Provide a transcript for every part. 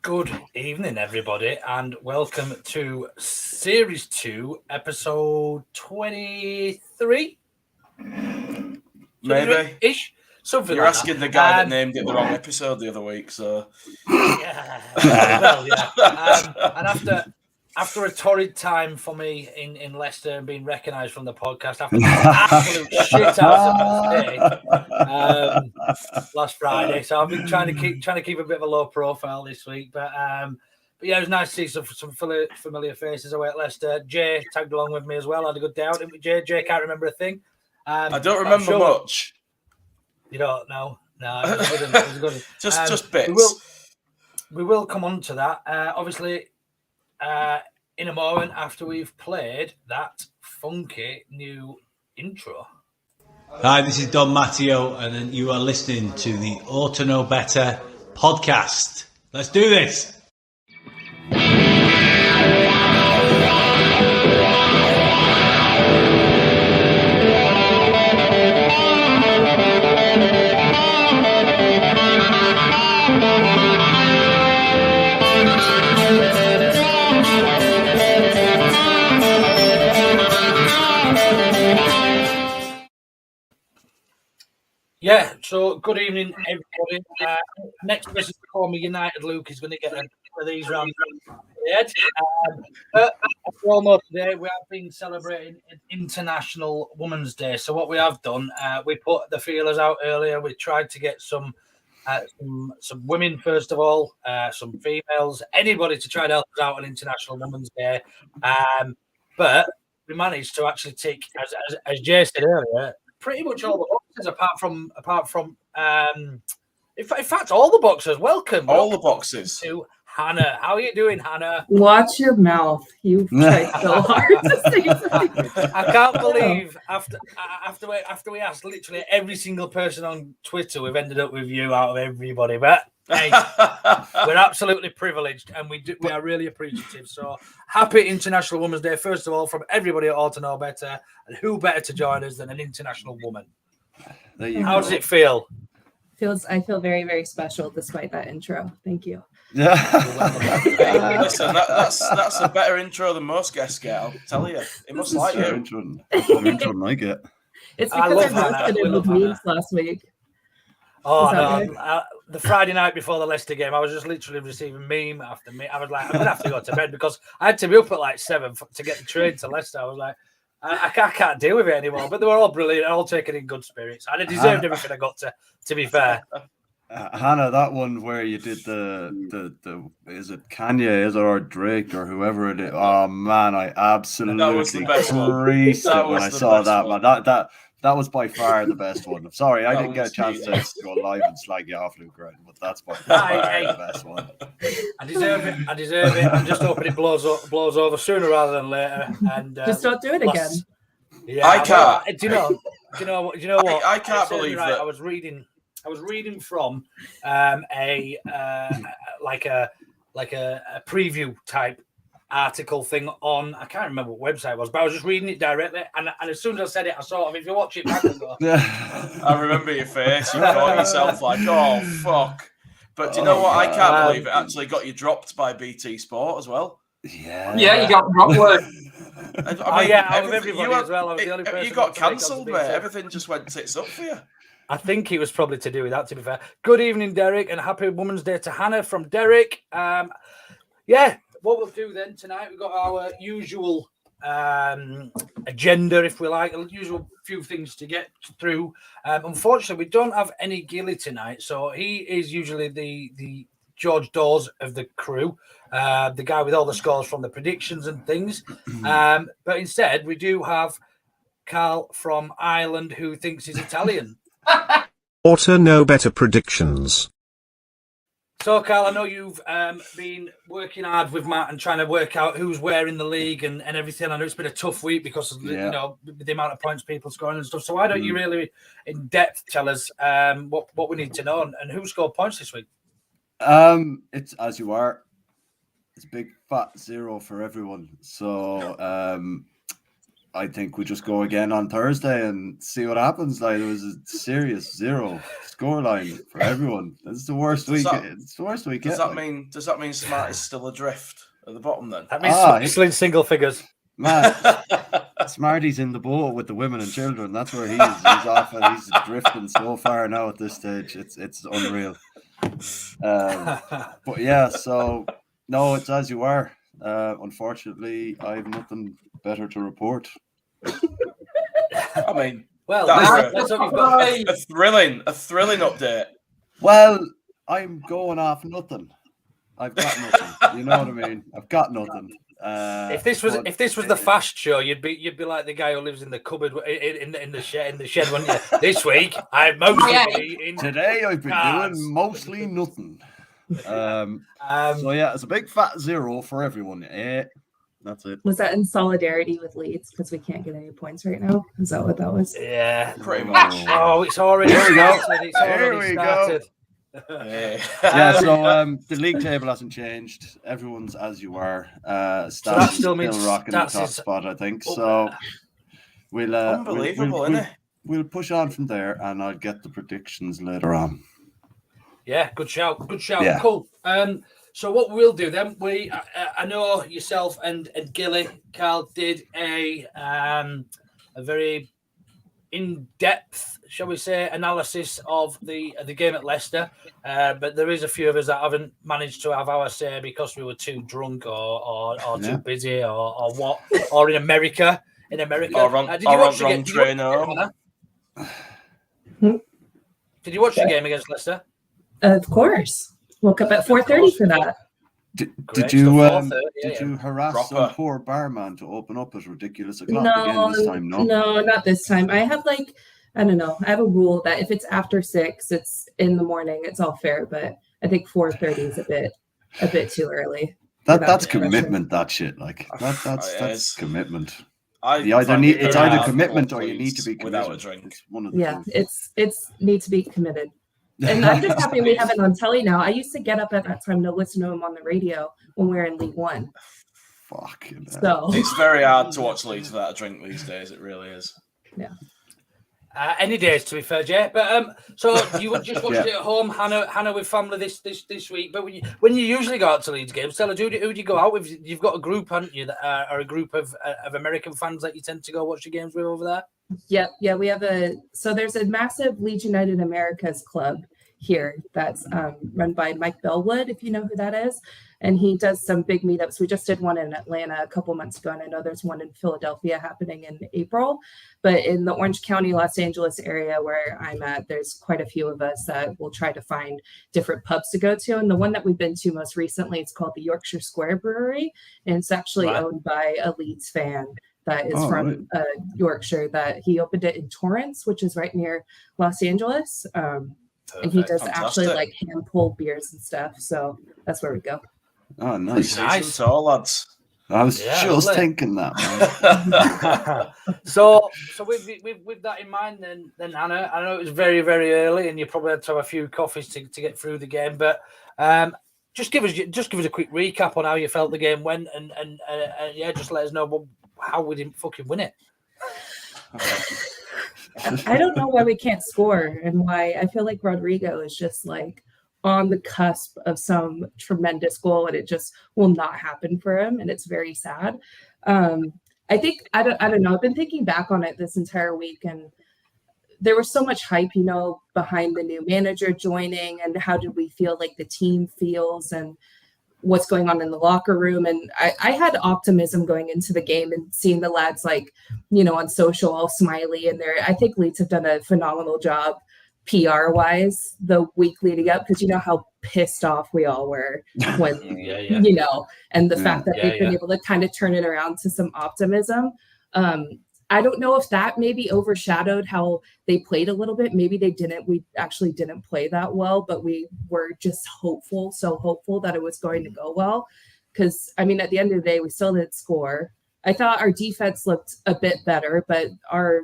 Good evening, everybody, and welcome to Series 2, Episode 23? Maybe-ish? Something You're like asking that. the guy that named it the wrong episode the other week, so... Yeah, well, yeah. And after a torrid time for me in Leicester and being recognised from the podcast after the absolute shit out of day last Friday, so I've been trying to keep a bit of a low profile this week. But yeah, it was nice to see some familiar faces away at Leicester. Jay tagged along with me as well. I had a good day out, didn't we, Jay? Jay can't remember a thing. I don't remember much. You don't know? No, it was good. It was good. just bits. We will come on to that. Obviously, in a moment after we've played that funky new intro. Hi, this is Don Matteo, and you are listening to the Ought to Know Better podcast. Let's do this. Yeah, so good evening, everybody. Next person to call me United Luke is going to get one of these round the head. But as we all know today, we have been celebrating International Women's Day. So what we have done, we put the feelers out earlier. We tried to get some women, first of all, some females, anybody to try to help us out on International Women's Day. But we managed to actually tick, as Jay said earlier, pretty much all the boxes apart from in fact all the boxes. Welcome all the boxes to Hannah. How are you doing, Hannah? Watch your mouth. You tried so hard to say something. I can't believe after we asked literally every single person on Twitter, we've ended up with you out of everybody. But hey, we're absolutely privileged, and we are really appreciative. So happy International Women's Day, first of all, from everybody at All to Know Better. And who better to join us than an international woman? How does it feel? I feel very, very special despite that intro. Thank you. Hey, listen, that's a better intro than most guests get, I'll tell you. It must like you. Intro like it. It's because I roasted it with memes last week. Oh, no. The Friday night before the Leicester game, I was just literally receiving meme after meme. I was like, I'm going to have to go to bed because I had to be up at like 7 to get the train to Leicester. I was like, I can't deal with it anymore. But they were all brilliant, all taken in good spirits. And I deserved everything I got, to be fair. Hannah, that one where you did the is it Kanye, or Drake, or whoever it is? Oh, man, I absolutely creased it when I saw that, man. That was by far the best one. I'm sorry, I didn't get a chance to go live and slag you off, Luke, but that's by far the best one. I deserve it. I'm just hoping it blows over sooner rather than later. And just don't do it again. Yeah, I can't. Do you know what? I can't believe that. I was reading from a preview type article thing on, I can't remember what website it was, but I was just reading it directly, and as soon as I said it, I sort of, if you watch it back and go, I remember your face. You caught yourself like, oh fuck. But do you know what? I can't believe it actually got you dropped by BT Sport as well. Yeah, you got dropped. I was everybody as well. I was the only person. You got cancelled, mate. Everything just went tits up for you. I think it was probably to do with that, to be fair. Good evening, Derek, and happy Women's Day to Hannah from Derek. What we'll do then tonight, we've got our usual agenda, if we like, the usual few things to get through. Unfortunately, we don't have any Gilly tonight, so he is usually the George Dawes of the crew, the guy with all the scores from the predictions and things. But instead, we do have Karl from Ireland, who thinks he's Italian. Ought to Know Better predictions. So, Karl, I know you've been working hard with Matt and trying to work out who's where in the league and everything. I know it's been a tough week because of the amount of points people scoring and stuff. So why don't you really, in depth, tell us what we need to know and who scored points this week? It's as you are. It's big fat 0 for everyone. So I think we just go again on Thursday and see what happens. Like, it was a serious 0 scoreline for everyone. It's the worst week. It's the worst week. Does that mean Smart is still adrift at the bottom then? That means still in single figures. Man, Smarty's in the boat with the women and children. That's where he is. He's off and he's drifting so far now at this stage. It's unreal. But yeah, so no, it's as you are. Unfortunately, I have nothing better to report. I mean, well, that's a thrilling update. Well, I'm going off nothing. I've got nothing. You know what I mean? I've got nothing. If this was the fast show, you'd be like the guy who lives in the cupboard in the shed, wouldn't you? This week I've mostly been eating. Today I've been doing mostly nothing. So yeah, it's a big fat 0 for everyone. That's it. Was that in solidarity with Leeds because we can't get any points right now? Is that what that was? Yeah, pretty much. Oh, it's already started. Here we go. Yeah, so the league table hasn't changed. Everyone's as you are. Stats still rocking the top spot, I think. So we'll unbelievable, isn't it? We'll push on from there, and I'll get the predictions later on. Yeah, good shout. Yeah. Cool. So what we'll do then, I know yourself and Gilly, Karl, did a very in-depth, shall we say, analysis of the game at Leicester. But there is a few of us that haven't managed to have our say because we were too drunk or too busy or what, or in America. Did you watch the game? Did you watch the game against Leicester? Of course. Woke up at 4:30 for that. Did you harass some poor barman to open up at ridiculous o'clock again this time? No, not this time. I have I don't know. I have a rule that if it's after 6, it's in the morning. It's all fair, but I think 4:30 is a bit too early. That's commitment. That shit, like that's commitment. It's either commitment or you need to be committed. Without a drink. It's one of the two. It's need to be committed. And I'm just happy we have it on telly now. I used to get up at that time to listen to him on the radio when we were in League One. Fuck. So it's very hard to watch Leeds without a drink these days. It really is. Yeah. Any days, to be fair, Jay. But so you just watched it at home, Hannah with family this week. But when you usually go out to Leeds games, tell us who do you go out with? You've got a group, haven't you? That are a group of American fans that you tend to go watch the games with over there. Yeah. We have there's a massive Leeds United Americas club here that's run by Mike Bellwood, if you know who that is. And he does some big meetups. We just did one in Atlanta a couple months ago, and I know there's one in Philadelphia happening in April. But in the Orange County, Los Angeles area where I'm at, there's quite a few of us that will try to find different pubs to go to. And the one that we've been to most recently, it's called the Yorkshire Square Brewery, and it's actually owned by a Leeds fan that is from Yorkshire. That he opened it in Torrance, which is right near Los Angeles. And he does actually like hand pulled beers and stuff. So that's where we go. Oh, nice. To all lads. I was just thinking that, man. So with that in mind, then Hannah, I know it was very, very early, and you probably had to have a few coffees to get through the game. But just give us a quick recap on how you felt the game went, and just let us know how we didn't fucking win it. I don't know why we can't score, and why I feel like Rodrigo is just like on the cusp of some tremendous goal, and it just will not happen for him, and it's very sad. I think I don't know. I've been thinking back on it this entire week, and there was so much hype, behind the new manager joining, and how did we feel like the team feels, and what's going on in the locker room. And I had optimism going into the game, and seeing the lads on social all smiley, and I think Leeds have done a phenomenal job PR wise the week leading up, because you know how pissed off we all were when and the fact that they've been able to kind of turn it around to some optimism. I don't know if that maybe overshadowed how they played a little bit. Maybe they didn't. We actually didn't play that well, but we were just so hopeful that it was going to go well. Because, at the end of the day, we still didn't score. I thought our defense looked a bit better, but our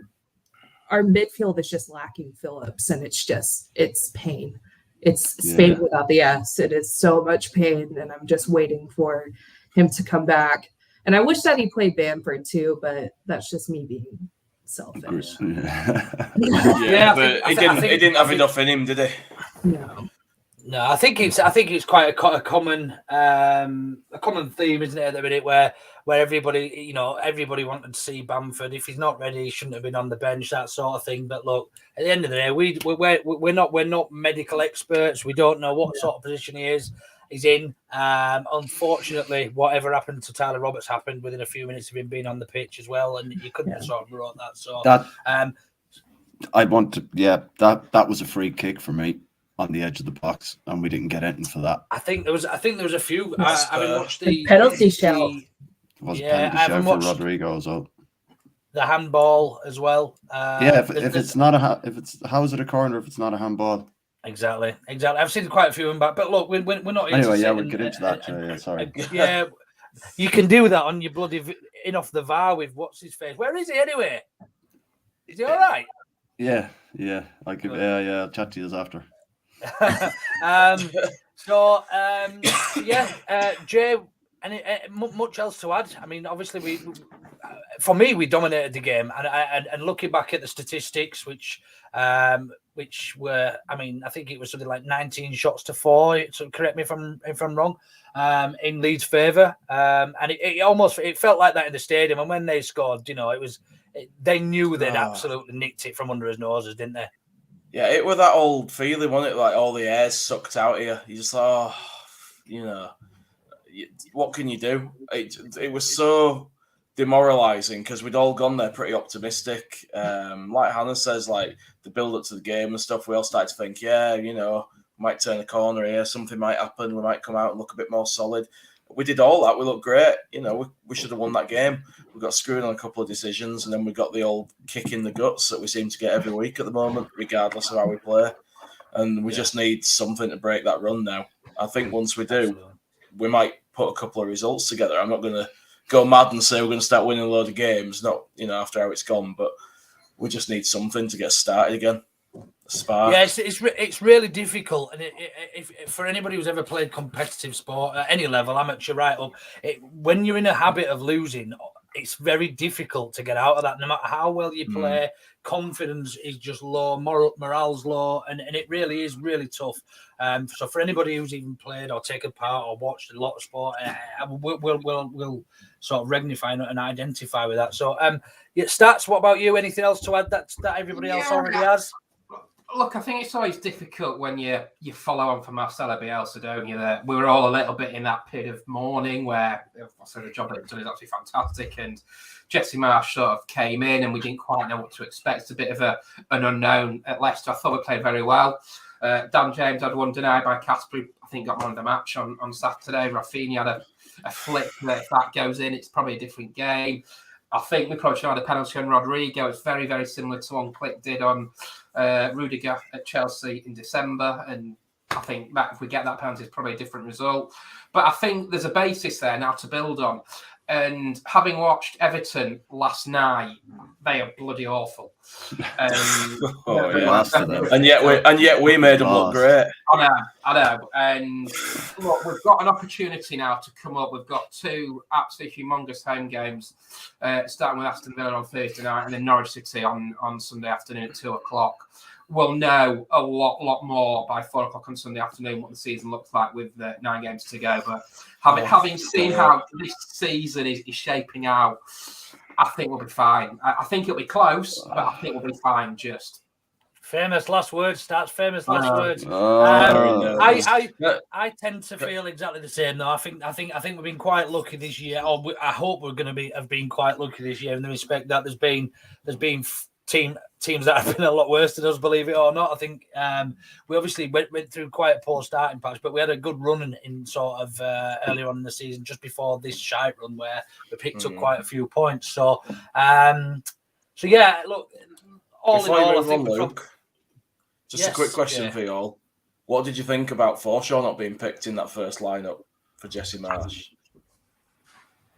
midfield is just lacking Phillips, and it's pain. It's Spain without the S. It is so much pain, and I'm just waiting for him to come back. And I wish that he played Bamford too, but that's just me being selfish. Yeah, but he didn't have enough in him, did he? No, I think it's quite a common theme, isn't it, at the minute, where everybody wanted to see Bamford. If he's not ready, he shouldn't have been on the bench, that sort of thing. But look, at the end of the day, we're not medical experts. We don't know what sort of position he's in. Unfortunately, whatever happened to Tyler Roberts happened within a few minutes of him being on the pitch as well, and you couldn't have sort of brought that. So that was a free kick for me on the edge of the box, and we didn't get anything for that. I think there was a few. I haven't watched the penalty shout. Was penalty shout for Rodrigo as well. The handball as well. If it's not how is it a corner if it's not a handball? Exactly. I've seen quite a few of them back, but look, we're not. Anyway, we'll get into that. Sorry. Yeah, you can do that on your bloody in off the VAR with what's his face. Where is he anyway? Is he all right? Yeah. I'll chat to you after. Jay, much else to add? I mean, obviously, we dominated the game, and looking back at the statistics, which were, I mean, I think it was something like 19 shots to 4. So correct me if I'm wrong. In Leeds' favour, and it felt like that in the stadium. And when they scored, they knew they'd absolutely nicked it from under his noses, didn't they? Yeah, it was that old feeling, wasn't it? Like all the air's sucked out of you. You just what can you do? It was so demoralising because we'd all gone there pretty optimistic. Like Hannah says, like the build up to the game and stuff, we all started to think, we might turn a corner here, something might happen, we might come out and look a bit more solid. We did all that. We looked great. We should have won that game. We got screwed on a couple of decisions, and then we got the old kick in the guts that we seem to get every week at the moment, regardless of how we play. And we just need something to break that run now. I think once we do, we might put a couple of results together. I'm not going to go mad and say we're going to start winning a load of games, not after how it's gone, but we just need something to get started again. Spark. Yeah, it's really difficult, and if for anybody who's ever played competitive sport at any level, amateur right up, when you're in a habit of losing, it's very difficult to get out of that. No matter how well you play, confidence is just low, morale's low, and it really is really tough. So for anybody who's even played or taken part or watched a lot of sport, we'll sort of rectify and identify with that. So Stats, what about you? Anything else to add that everybody else already has? Look, I think it's always difficult when you follow on from Marcelo Bielsa, don't you? That we were all a little bit in that pit of mourning where the job that he's done is absolutely fantastic, and Jesse Marsh sort of came in and we didn't quite know what to expect. It's a bit of an unknown at Leicester. I thought we played very well. Dan James had one denied by Casper, I think got man of the match on Saturday. Rafinha had a flick that if that goes in, it's probably a different game. I think we probably should have had a penalty on Rodrigo. It's very, very similar to one Click did on Rudiger at Chelsea in December. And I think that if we get that penalty, it's probably a different result. But I think there's a basis there now to build on. And having watched Everton last night, they are bloody awful. And yet we made them look great. I know. And look, we've got an opportunity now to come up. We've got 2 absolutely humongous home games, starting with Aston Villa on Thursday night and then Norwich City on Sunday afternoon at 2:00. We'll know a lot more by 4:00 on Sunday afternoon what the season looks like with 9 games to go. But having seen how this season is shaping out, I think we'll be fine. I think it'll be close, but I think we'll be fine. Just famous last words. Stats. Famous last words. I tend to feel exactly the same. Though I think we've been quite lucky this year. Or I hope we're going to have been quite lucky this year in the respect that there's been teams that have been a lot worse than us, believe it or not. I think we obviously went through quite a poor starting patch, but we had a good run in sort of earlier on in the season, just before this shite run where we picked up quite a few points. So yeah, look, all Before in all, you move on, Luke, just a quick question for you all. What did you think about Forshaw not being picked in that first lineup for Jesse Marsh?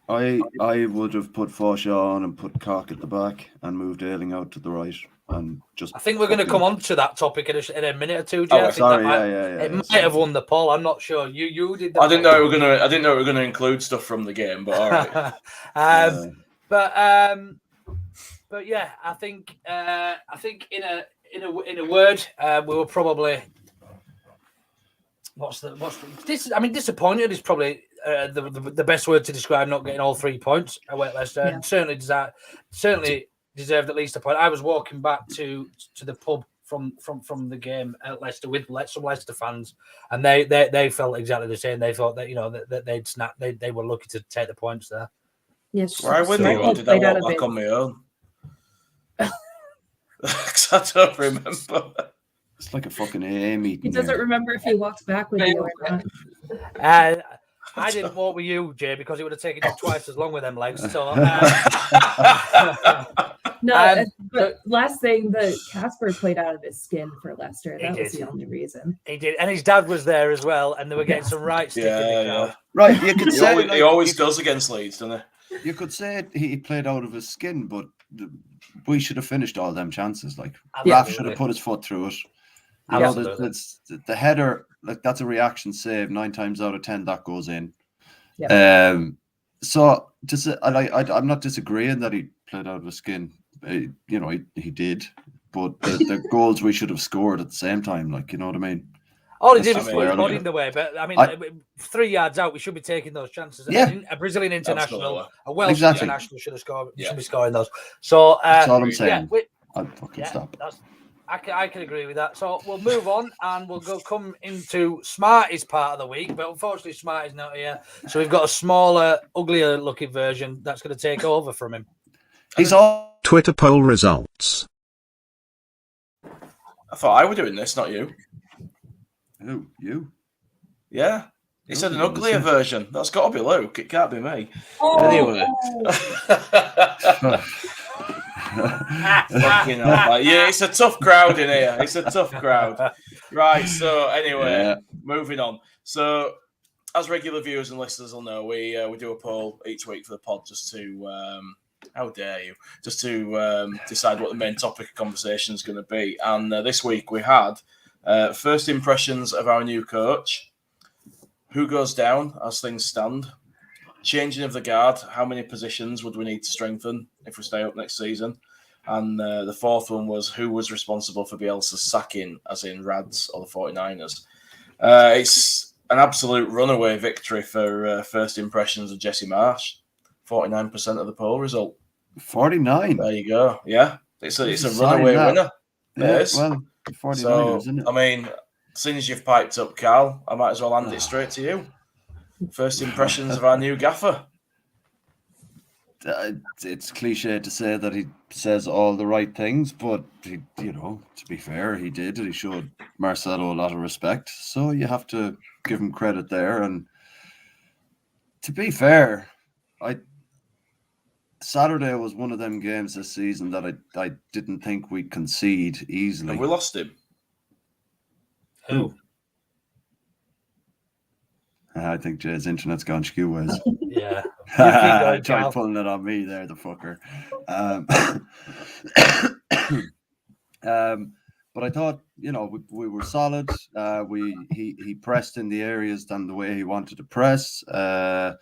I would have put Forshaw on and put Cork at the back and moved Ayling out to the right. and just. I think we're going to come on to that topic in a minute or two, Jay. Oh, sorry, yeah. It might have won the poll. I'm not sure. You did. I didn't know we were gonna include stuff from the game, but all right. But yeah, I think in a word, we were probably disappointed is probably the best word to describe not getting all 3 points away at Leicester. Yeah. And certainly deserved at least a point. I was walking back to the pub from the game at Leicester with some Leicester fans, and they felt exactly the same. They thought that that they'd snap. They were lucky to take the points there. Yes. Were I with you, or did I walk back on my own? Because I don't remember. It's like a fucking AA meeting. He doesn't remember if he walked back with you or not. I didn't walk with you, Jay, because it would have taken you twice as long with them legs. So, but last thing, the Casper played out of his skin for Leicester. That was the only reason. He did, and his dad was there as well, and they were getting some right stick in the crowd. Right, you could say he always does against Leeds, doesn't he? You could say he played out of his skin, but we should have finished all them chances. Like Raf should have put his foot through it. It's the header, like that's a reaction save. 9 times out of 10 that goes in. Yeah. So I'm not disagreeing that he played out of his skin. He did, but the goals we should have scored at the same time. Like, you know what I mean? All he did was put his body in the way, but 3 yards out, we should be taking those chances. Yeah. A Brazilian international, Absolutely. a Welsh international should have scored. Should be scoring those. So that's all I'm saying. I'll fucking stop. I can agree with that. So we'll move on and we'll come into Smarty's part of the week, but unfortunately Smarty's not here. So we've got a smaller, uglier looking version that's going to take over from him. He's all Twitter poll results. I thought I were doing this, not you. Who? You? Yeah. He said an uglier version. That's got to be Luke. It can't be me. Oh. Anyway. Yeah, it's a tough crowd in here. It's a tough crowd. Right, so anyway, moving on. So, as regular viewers and listeners will know, we do a poll each week for the pod just to, how dare you, just to decide what the main topic of conversation is going to be. And this week we had first impressions of our new coach, who goes down as things stand, changing of the guard, how many positions would we need to strengthen if we stay up next season? And the fourth one was who was responsible for Bielsa's sacking, as in Rads or the 49ers. It's an absolute runaway victory for first impressions of Jesse Marsh. 49% of the poll result. 49? There you go. Yeah, it's a runaway winner. Yeah, it is. well, 49, so, isn't it? I mean, since as you've piped up, Karl, I might as well hand it straight to you. First impressions of our new gaffer. It's cliche to say that he says all the right things, but he, to be fair, he did. He showed Marcelo a lot of respect, so you have to give him credit there. And to be fair, Saturday was one of them games this season that I didn't think we'd concede easily. Have we lost him? Who? I think Jay's internet's gone skew-ways. Yeah. Try pulling it on me there, the fucker. But I thought, we were solid. He pressed in the areas than the way he wanted to press. There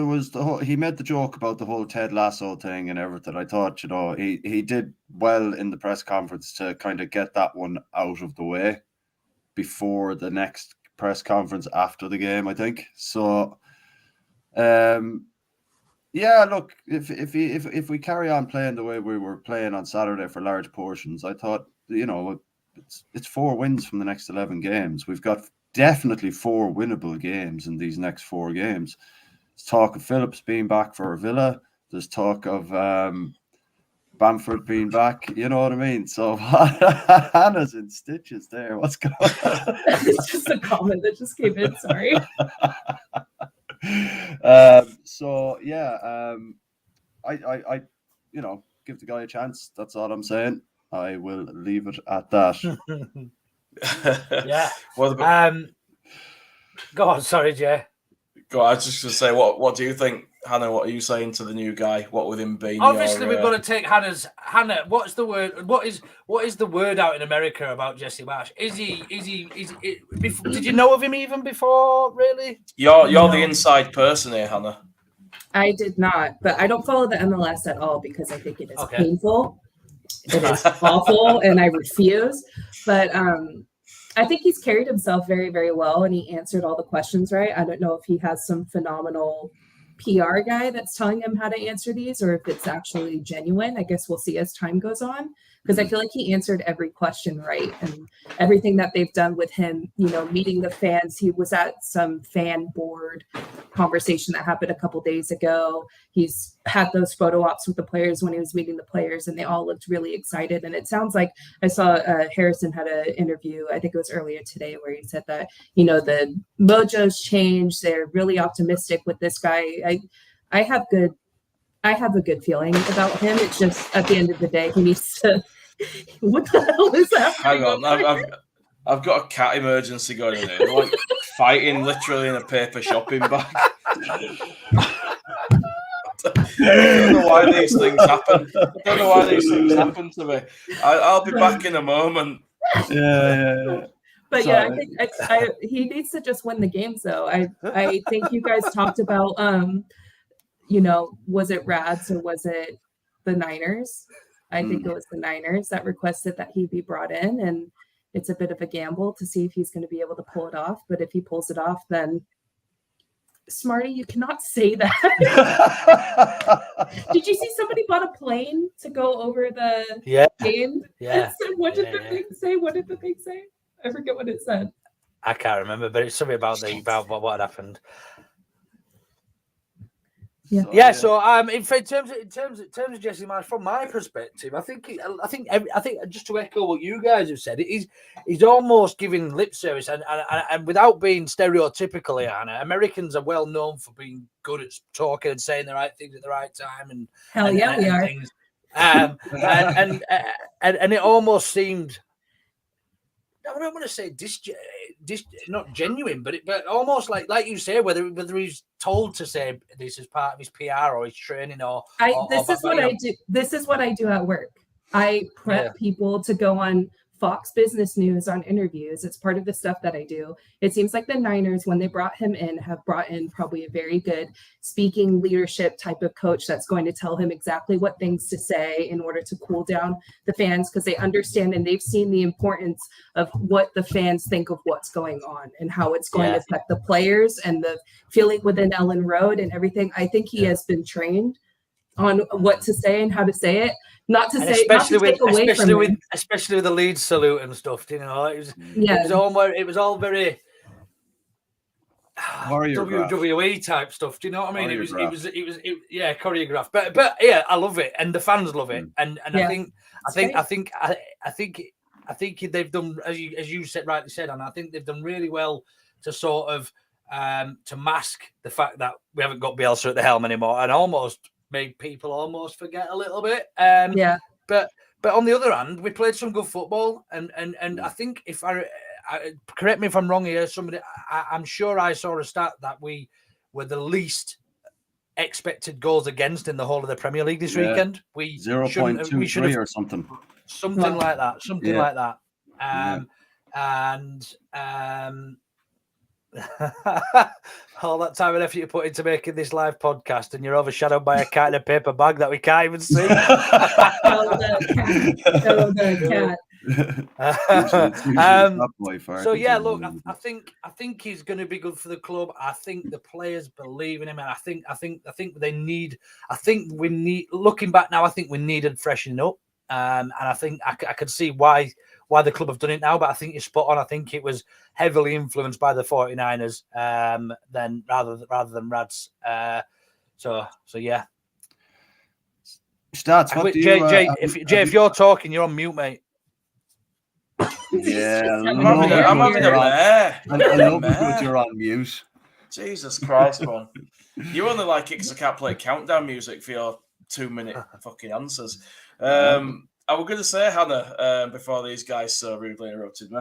was he made the joke about the whole Ted Lasso thing and everything. I thought, he did well in the press conference to kind of get that one out of the way before the next press conference after the game, I think. So, look, if we carry on playing the way we were playing on Saturday for large portions, I thought, it's 4 wins from the next 11 games. We've got definitely 4 winnable games in these next 4 games. There's talk of Phillips being back for Villa. There's talk of Bamford being back. You know what I mean? So Hannah's in stitches there. What's going on? It's just a comment that just came in. Sorry. I give the guy a chance. That's all I'm saying. I will leave it at that. Yeah. Go on. Sorry, Jay. I was just going to say, what do you think Hannah, what are you saying to the new guy? What with him being? Obviously, we've got to take Hannah. What's the word? What is the word out in America about Jesse Marsh? Did you know of him even before? Really? You're the inside person here, Hannah. I did not, but I don't follow the MLS at all because I think it is painful. It is awful, and I refuse. But I think he's carried himself very, very well, and he answered all the questions right. I don't know if he has some phenomenal PR guy that's telling him how to answer these, or if it's actually genuine. I guess we'll see as time goes on, because I feel like he answered every question right, and everything that they've done with him, meeting the fans. He was at some fan board conversation that happened a couple days ago. He's had those photo ops with the players when he was meeting the players, and they all looked really excited. And it sounds like I saw Harrison had an interview, I think it was earlier today, where he said that, the mojo's changed. They're really optimistic with this guy. I have a good feeling about him. It's just at the end of the day, he needs to. What the hell is that? Hang on, I've got a cat emergency going on here. They're like fighting literally in a paper shopping bag. I don't know why these things happen. To me. I'll be back in a moment. Yeah. But yeah, I think he needs to just win the games, though. I think you guys talked about, was it Rads or was it the Niners? I think it was the Niners that requested that he be brought in, and it's a bit of a gamble to see if he's going to be able to pull it off. But if he pulls it off, then Smarty, you cannot say that. Did you see somebody bought a plane to go over the game? Yeah. What did the thing say? What did the thing say? I forget what it said. I can't remember, but it's something about what had happened. So in terms of Jesse Marsh, from my perspective, I think just to echo what you guys have said, he's almost giving lip service, and without being stereotypical, Anna, Americans are well known for being good at talking and saying the right things at the right time, and we are. Things. And it almost seemed, I don't want to say not genuine, but almost like you say, whether he's told to say this as part of his PR or his training This is what I do at work. I prep people to go on Fox Business News on interviews. It's part of the stuff that I do. It seems like the Niners, when they brought him in, have brought in probably a very good speaking leadership type of coach that's going to tell him exactly what things to say in order to cool down the fans, because they understand and they've seen the importance of what the fans think of what's going on and how it's going to affect the players and the feeling within Ellen Road and everything. I think he has been trained on what to say and how to say it. Not to say, especially with the Leeds salute and stuff. It was all very WWE type stuff. Do you know what I mean? It was choreographed. But yeah, I love it, and the fans love it, and I think they've done, as you rightly said, and I think they've done really well to sort of to mask the fact that we haven't got Bielsa at the helm anymore, and almost made people almost forget a little bit. But on the other hand, we played some good football, and I think if I correct me if I'm wrong here, I'm sure I saw a stat that we were the least expected goals against in the whole of the Premier League this weekend. We 0.23 or something like that. All that time and effort you put into making this live podcast, and you're overshadowed by a cat in a paper bag that we can't even see. So yeah, look, I think he's going to be good for the club. I think the players believe in him, and I think we need. Looking back now, I think we needed freshening up, and I think I could see why the club have done it now. But I think you're spot on. I think it was heavily influenced by the 49ers, then rather than Rads. So yeah. Stats. What Jay, if you're talking, you're on mute, mate. Yeah, I'm having a mare. I love it when you're on mute. Jesus Christ, man! You only like it because I can't play countdown music for your 2-minute fucking answers. I was going to say, Hannah, before these guys so rudely interrupted me.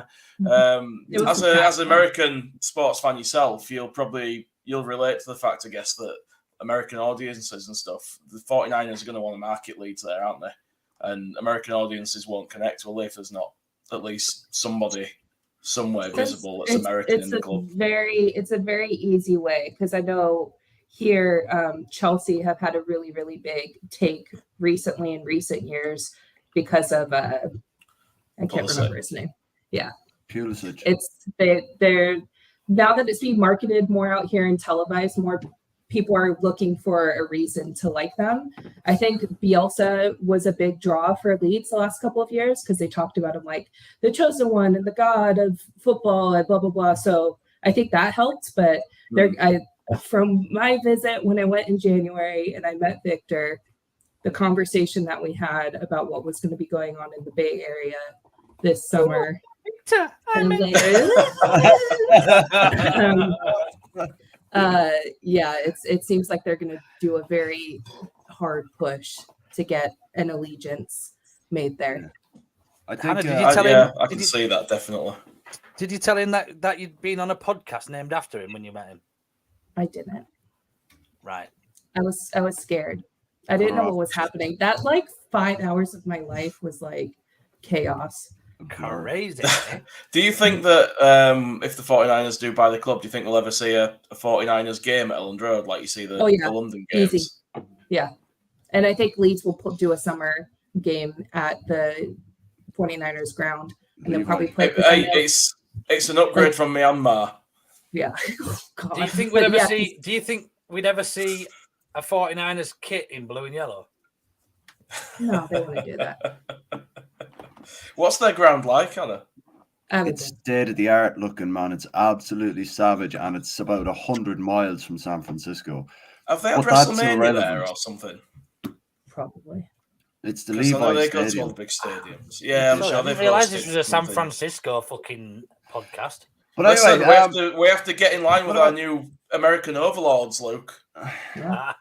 As an American sports fan yourself, you'll relate to the fact, I guess, that American audiences and stuff, the 49ers are going to want to market Leeds there, aren't they? And American audiences won't connect, will they, if there's not at least somebody somewhere visible that's American in the club. It's a very easy way, because I know here Chelsea have had a really, really big take recently in recent years because of I can't remember his name. Yeah. Pulisic. They're now that it's being marketed more out here and televised, more people are looking for a reason to like them. I think Bielsa was a big draw for Leeds the last couple of years because they talked about him like the chosen one and the god of football and blah, blah, blah. So I think that helped. But from my visit when I went in January and I met Victor, the conversation that we had about what was going to be going on in the Bay Area this summer. Victor, it seems like they're going to do a very hard push to get an allegiance made there. I think. Hannah, did you tell him? I can see that definitely. Did you tell him that you'd been on a podcast named after him when you met him? I didn't. Right. I was scared. I didn't know what was happening. That 5 hours of my life was like chaos. Crazy. Do you think that if the 49ers do buy the club, do you think we'll ever see a 49ers game at Elland Road like you see the London games? Easy. Yeah. And I think Leeds will do a summer game at the 49ers ground and they'll probably play. It's an upgrade from Myanmar. Yeah. Do you think we'd ever see? Do you think we'd ever see a 49ers kit in blue and yellow? No, they wouldn't do that. What's their ground like, Anna? It's state-of-the-art looking, man. It's absolutely savage, and it's about 100 miles from San Francisco. Have they had WrestleMania there or something? Probably. It's the Levi they Stadium. go to all the big stadiums. Yeah, I'm sure. I didn't realise this was a San Francisco fucking podcast. But listen, anyway, we have to get in line with our new American overlords, Luke. Yeah.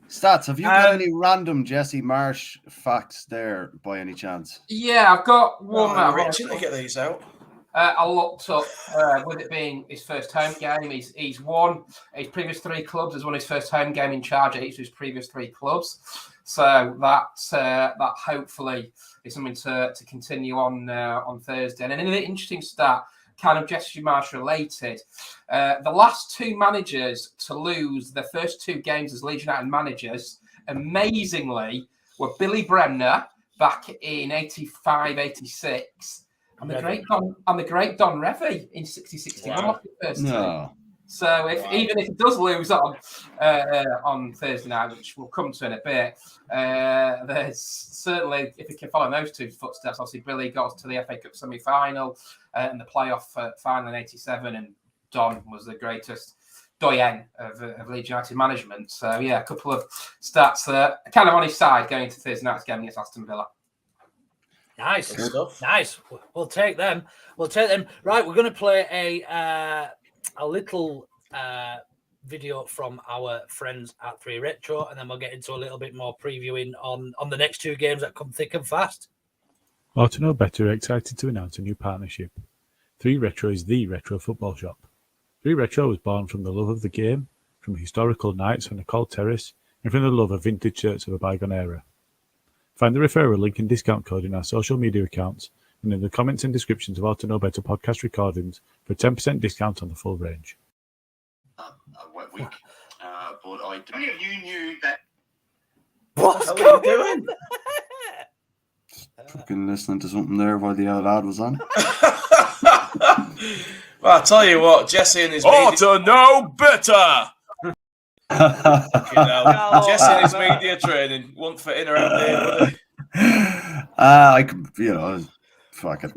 Stats, have you got any random Jesse Marsh facts there by any chance? Yeah, I've got one. Rich, to get these out. I looked up with it being his first home game. He's won his previous 3 clubs. He's won his first home game in charge at each of his previous 3 clubs. So that hopefully is something to continue on Thursday. And another interesting stat, kind of Jesse Marsh related. The last 2 managers to lose their first 2 games as Leeds United managers, amazingly, were Billy Bremner back in 85-86 and the great Don Revie in 60-61. Wow. So even if it does lose on Thursday night, which we'll come to in a bit, there's certainly, if we can follow those 2 footsteps, obviously Billy got us to the FA Cup semi-final and the playoff final in 87, and Don was the greatest doyen of Leeds United management. So yeah, a couple of stats there, kind of on his side going into Thursday night's game against Aston Villa. Nice stuff. Nice. We'll take them. Right, we're going to play a little video from our friends at 3 Retro, and then we'll get into a little bit more previewing on the next 2 games that come thick and fast. To know better, we're excited to announce a new partnership. 3 Retro is the retro football shop. 3 Retro was born from the love of the game, from historical nights on the Cold Terrace, and from the love of vintage shirts of a bygone era. Find the referral link and discount code in our social media accounts and in the comments and descriptions of To Know Better podcast recordings for a 10% discount on the full range. A wet week, but I don't know if you knew that. What the hell are you doing? Fucking listening to something there while the old lad was on. Well, I tell you what, Jesse and his To Know Better. Jesse and his media training, one for in or out there. I could, fuck it.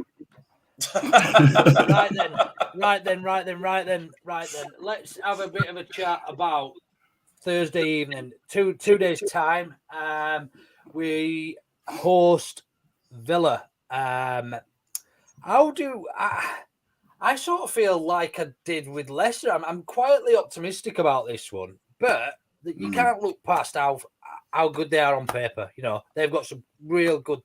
Right then. Let's have a bit of a chat about Thursday evening. 2 days time. We host Villa. I sort of feel like I did with Leicester. I'm quietly optimistic about this one, but you can't look past how good they are on paper. They've got some real good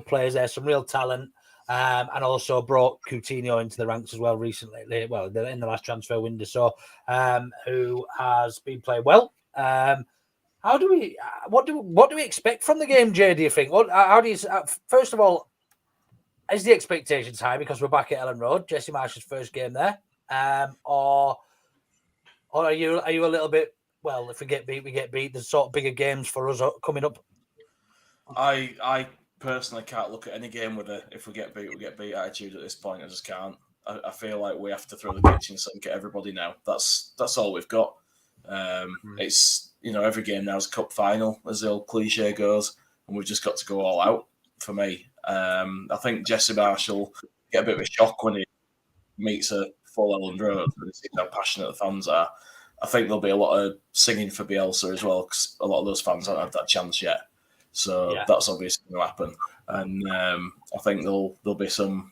players there, some real talent, and also brought Coutinho into the ranks as well recently. Well, in the last transfer window, so who has been playing well How do we? What do we expect from the game, Jay? Do you think? How do you? First of all, is the expectations high because we're back at Ellen Road, Jesse Marsh's first game there, or are you a little bit? Well, if we get beat, we get beat. There's sort of bigger games for us coming up. I personally can't look at any game with a if we get beat attitude at this point. I just can't. I feel like we have to throw the kitchen sink at everybody now. That's all we've got. It's every game now is a cup final, as the old cliche goes, and we've just got to go all out. For me, I think Jesse Marsh will get a bit of a shock when he meets a full Ellen Road and sees how passionate the fans are. I think there'll be a lot of singing for Bielsa as well, because a lot of those fans haven't had that chance yet. So that's obviously going to happen, and I think there'll be some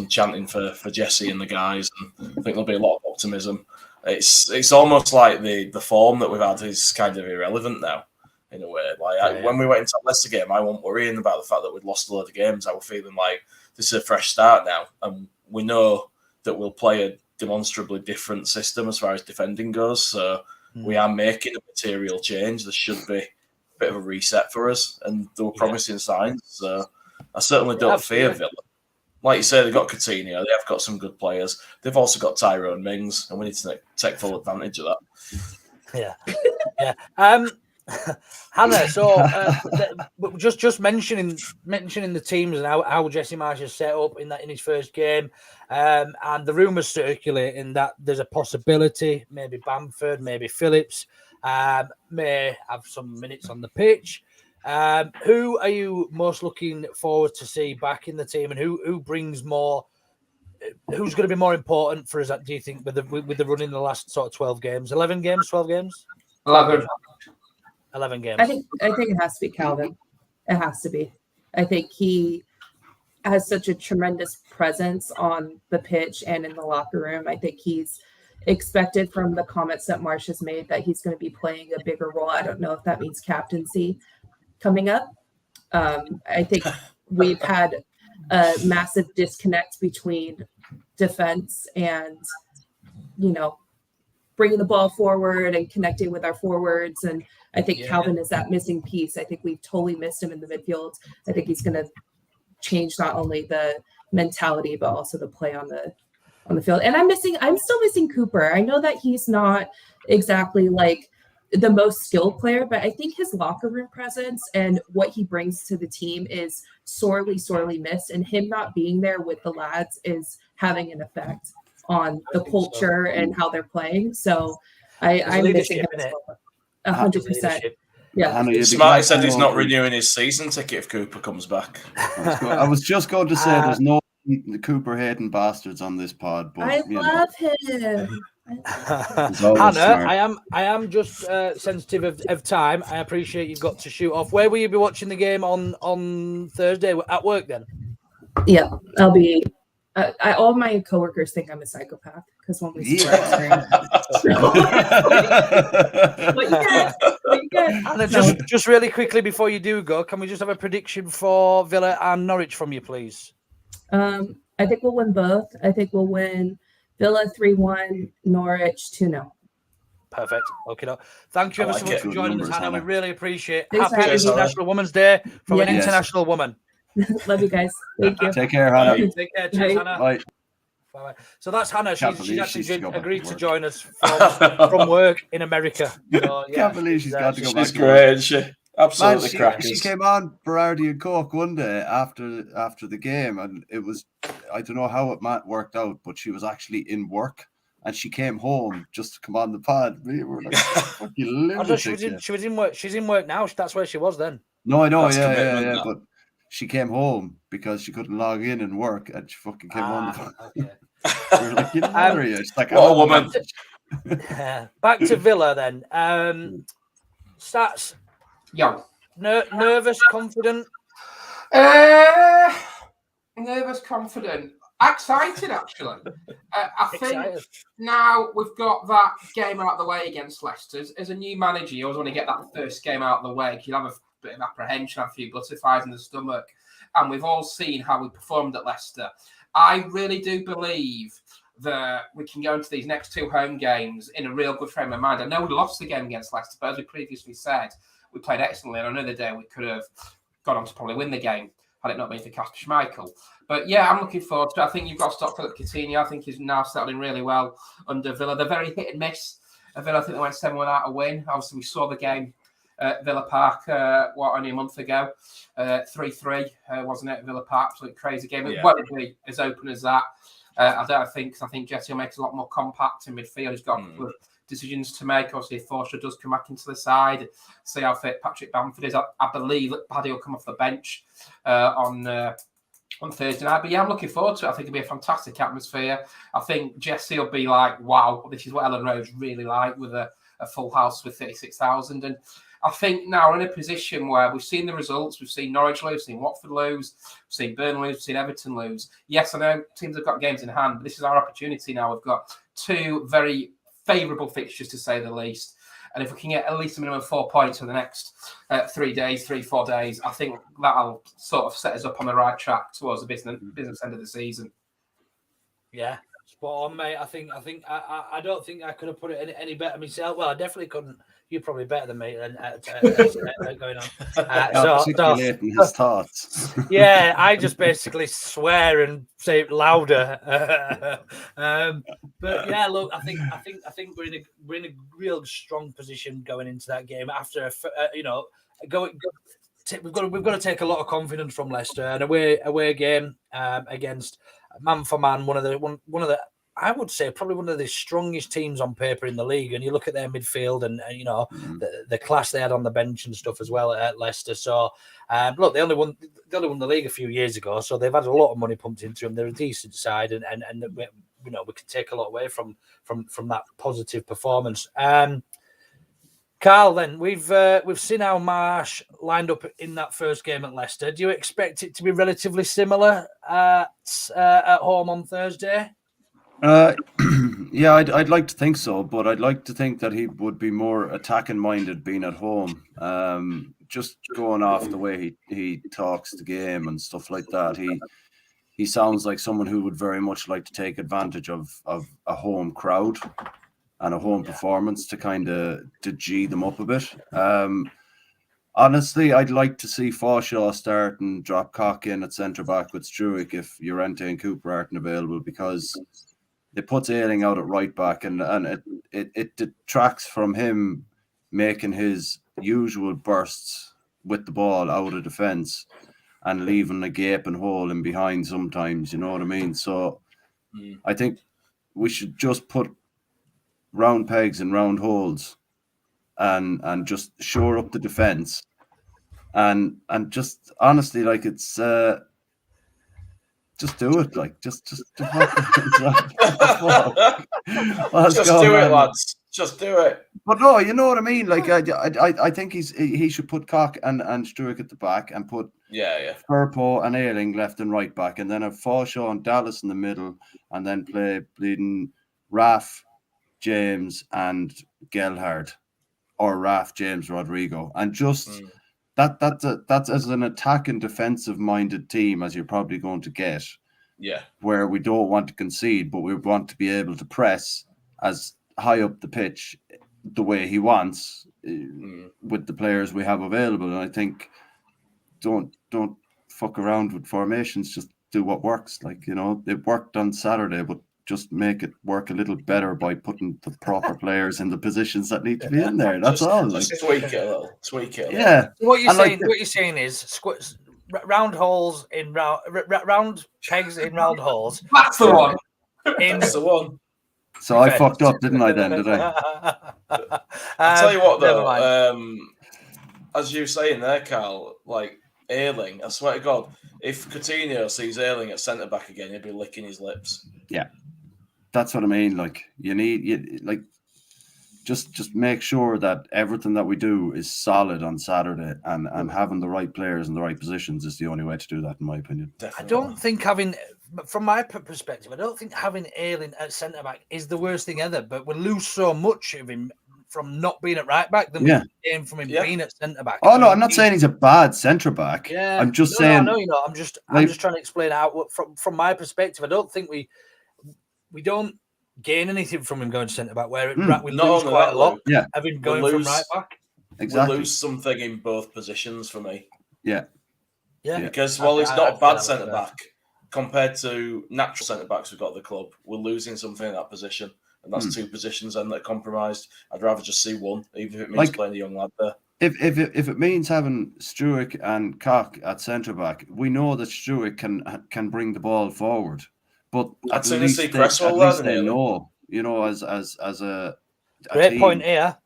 chanting for Jesse and the guys, and I think there'll be a lot of optimism. It's almost like the form that we've had is kind of irrelevant now, in a way. Like when we went into that Leicester game, I wasn't worrying about the fact that we'd lost a load of games. I was feeling like this is a fresh start now, and we know that we'll play a demonstrably different system as far as defending goes. So we are making a material change. There should be a bit of a reset for us, and there were promising signs. So I certainly don't fear Villa. Like you say, they've got Coutinho. They have got some good players. They've also got Tyrone Mings, and we need to take full advantage of that. Yeah. Hannah, so just mentioning the teams and how Jesse Marsh is set up in his first game, and the rumours circulating that there's a possibility maybe Bamford, maybe Phillips may have some minutes on the pitch. Who are you most looking forward to see back in the team, and who brings more? Who's going to be more important for us? Do you think with the run in the last sort of 12 games, 11 games, 12 games, 11 games? I think it has to be Calvin. It has to be. I think he has such a tremendous presence on the pitch and in the locker room. I think he's expected from the comments that Marsh has made that he's going to be playing a bigger role. I don't know if that means captaincy coming up. I think we've had a massive disconnect between defense and, bringing the ball forward and connecting with our forwards. And I think Calvin is that missing piece. I think we've totally missed him in the midfield. I think he's going to change not only the mentality, but also the play on the field. And I'm still missing Cooper. I know that he's not exactly like the most skilled player, but I think his locker room presence and what he brings to the team is sorely missed. And him not being there with the lads is having an effect on the culture and how they're playing. So I'm missing him as well. 100%. Yeah. Smarty said he's not renewing his season ticket if Cooper comes back. I was just going to say there's no Cooper hating bastards on this pod, but I love him. Hannah, I am just sensitive of time. I appreciate you've got to shoot off. Where will you be watching the game on Thursday? At work then? Yeah, I'll be. All my coworkers think I'm a psychopath because when we swear, Hannah, just really quickly before you do go, can we just have a prediction for Villa and Norwich from you, please? I think we'll win both. I think we'll win Villa 3-1, Norwich 2-0. Perfect. Okay. Thank you ever so much for joining us, Hannah. We really appreciate it. Thanks, Happy International Women's Day from an international woman. Love you guys. Thank you. Take care, Hannah. Take care. Cheers, Hannah. Bye. Bye. So that's Hannah. She's actually agreed to join us from work in America. So, Can't believe she's got to go back. She's great, isn't she? Absolutely crackers. She came on Berardi and Coke one day after the game, and it was, I don't know how it worked out, but she was actually in work, and she came home just to come on the pod. We were like, fucking lunatic. She was in work. She's in work now. That's where she was then. No, I know. Yeah. But she came home because she couldn't log in and work, and she fucking came on the pod. Okay. We were like, you know, it's like, what a woman. Back to Villa then. Stats. Yo. Nervous, confident? Nervous, confident. Excited, actually. I think now we've got that game out of the way against Leicester. As a new manager, you always want to get that first game out of the way. You'll have a bit of apprehension, have a few butterflies in the stomach. And we've all seen how we performed at Leicester. I really do believe that we can go into these next 2 home games in a real good frame of mind. I know we lost the game against Leicester, but as we previously said, we played excellently. And another day we could have gone on to probably win the game had it not been for Kasper Schmeichel. But yeah, I'm looking forward to it. I think you've got to stop Philip Coutinho. I think he's now settled in really well under Villa. They're very hit and miss. Villa, I think they went 7 without a win. Obviously, we saw the game at Villa Park, only a month ago. 3-3, wasn't it? Villa Park, absolute crazy game. It won't be as open as that. I think Jesse will make it a lot more compact in midfield. He's got a couple of decisions to make. Obviously, if Forshaw does come back into the side, see how fit Patrick Bamford is. I believe that Paddy will come off the bench on Thursday night. But yeah, I'm looking forward to it. I think it'll be a fantastic atmosphere. I think Jesse will be like, wow, this is what Ellen Road's really like, with a full house with 36,000. And I think now we're in a position where we've seen the results. We've seen Norwich lose, we've seen Watford lose, we've seen Burnley lose, we've seen Everton lose. Yes, I know teams have got games in hand, but this is our opportunity now. We've got 2 very favourable fixtures, to say the least. And if we can get at least a minimum of 4 points for the next 3 days, 4 days, I think that'll sort of set us up on the right track towards the business end of the season. Yeah, spot on, mate. I don't think I could have put it any better myself. Well, I definitely couldn't. You're probably better than me going on. Articulating his thoughts. Yeah, I just basically swear and say it louder. But yeah, look, I think we're in a real strong position going into that game. After we've got to take a lot of confidence from Leicester. An away game against man for man, one of the I would say probably one of the strongest teams on paper in the league. And you look at their midfield and the class they had on the bench and stuff as well at Leicester. So look, they only won the league a few years ago, so they've had a lot of money pumped into them. They're a decent side, and we can take a lot away from that positive performance. Karl, then we've seen how Marsh lined up in that first game at Leicester. Do you expect it to be relatively similar at home on Thursday? Yeah, I'd like to think so, but I'd like to think that he would be more attacking minded being at home. Just going off the way he talks the game and stuff like that, he sounds like someone who would very much like to take advantage of a home crowd and a home performance to kind of to G them up a bit. Honestly, I'd like to see Forshaw start and drop Cock in at centre back with Struik if Llorente and Cooper aren't available, because it puts Ayling out at right back, and it detracts from him making his usual bursts with the ball out of defence and leaving a gaping hole in behind sometimes, you know what I mean? So I think we should just put round pegs in round holes and just shore up the defence and just honestly, like, it's just do it, like just Just do it, lads. Just do it. But no, you know what I mean. Like I think he should put Cock and Struik at the back and put Firpo and Ayling left and right back, and then have Forshaw and Dallas in the middle, and then play bleeding Raf, James, and Gelhardt, or Raf, James, Rodrigo, and just. That's as an attacking defensive minded team as you're probably going to get. Yeah. Where we don't want to concede, but we want to be able to press as high up the pitch the way he wants with the players we have available. And I think don't fuck around with formations, just do what works. Like, it worked on Saturday, but just make it work a little better by putting the proper players in the positions that need to be in there. That's all. Just tweak it a little. Yeah. What you're saying is round holes in round pegs in round holes. That's the one. That's the one. So I fucked up, didn't I? Then did I? I'll tell you what, though. As you were saying there, Karl, like Ayling, I swear to God, if Coutinho sees Ayling at centre back again, he'll be licking his lips. Yeah. That's what I mean. Like, just make sure that everything that we do is solid on Saturday, and having the right players in the right positions is the only way to do that, in my opinion. Definitely. I don't think from my perspective, I don't think having Ayling at centre back is the worst thing ever. But we lose so much of him from not being at right back than we gain from him being at centre back. Oh no, I'm not saying he's a bad centre back. Yeah, I'm just saying. No, you're not. I'm just trying to explain how from my perspective. I don't think we don't gain anything from him going centre back. Where we Not lose only quite that, a lot. Luke, Yeah, having going from right back. Exactly. We lose something in both positions for me. Yeah. Because while he's not a bad centre back compared to natural centre backs we've got at the club, we're losing something in that position, and that's two positions then that are compromised. I'd rather just see one, even if it means playing a young lad there. If it means having Struick and Koch at centre back, we know that Struick can bring the ball forward, but I'd at sooner least see they Cresswell know, as a great team. point here.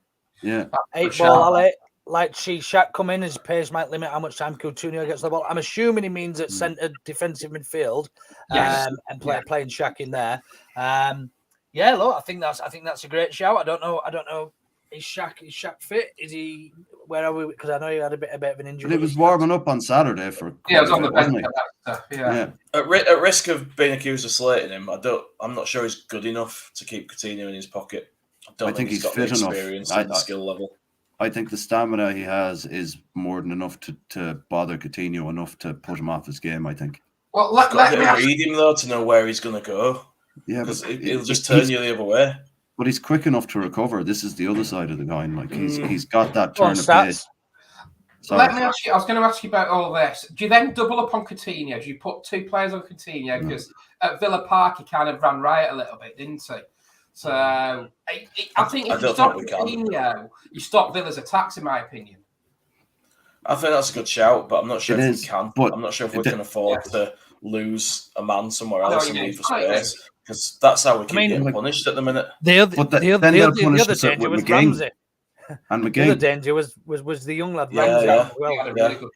Yeah, 8 ball alley. Like Shaq come in, his pace might limit how much time Coutinho gets the ball. I'm assuming he means at centre defensive midfield, and playing Shaq in there. Look, I think that's a great shout. I don't know. Is Shaq fit? Is he? Where are we? Because I know he had a bit of an injury. but he was warming up on Saturday for. It was on the bench. Yeah. At risk of being accused of slating him, I'm not sure he's good enough to keep Coutinho in his pocket. I think he's got fit the enough. experience and the skill level. I think the stamina he has is more than enough to bother Coutinho enough to put him off his game, I think. Well, You've got to read him, though, to know where he's going to go. Yeah, because he'll just turn you the other way. But he's quick enough to recover. This is the other side of the coin. Like he's got that turn of pace. Let me ask you. I was going to ask you about all this. Do you then double up on Coutinho? Do you put 2 players on Coutinho? Because at Villa Park he kind of ran riot a little bit, didn't he? So I think if you stop Coutinho, you stop Villa's attacks, in my opinion. I think that's a good shout, but I'm not sure if we can. But I'm not sure if we can afford to lose a man somewhere else and leave for space, because that's how we keep getting punished at the minute. The other danger was Ramsey. And the other danger was the young lad Ramsey as well.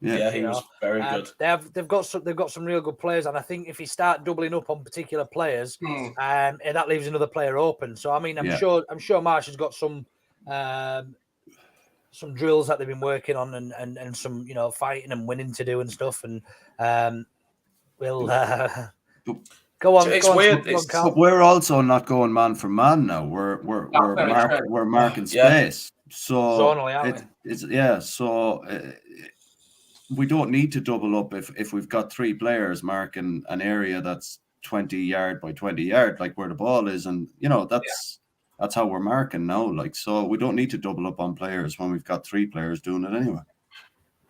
Yeah, he was very good. They've got some real good players, and I think if you start doubling up on particular players, and that leaves another player open. So I mean, I'm sure Marsh has got some drills that they've been working on, and some fighting and winning to do and stuff, and we'll go on. It's weird. But we're also not going man for man now. We're marking space. So zonally, we don't need to double up if we've got 3 players marking an area that's 20 yard by 20 yard, like where the ball is, and that's how we're marking now. Like, so we don't need to double up on players when we've got 3 players doing it anyway.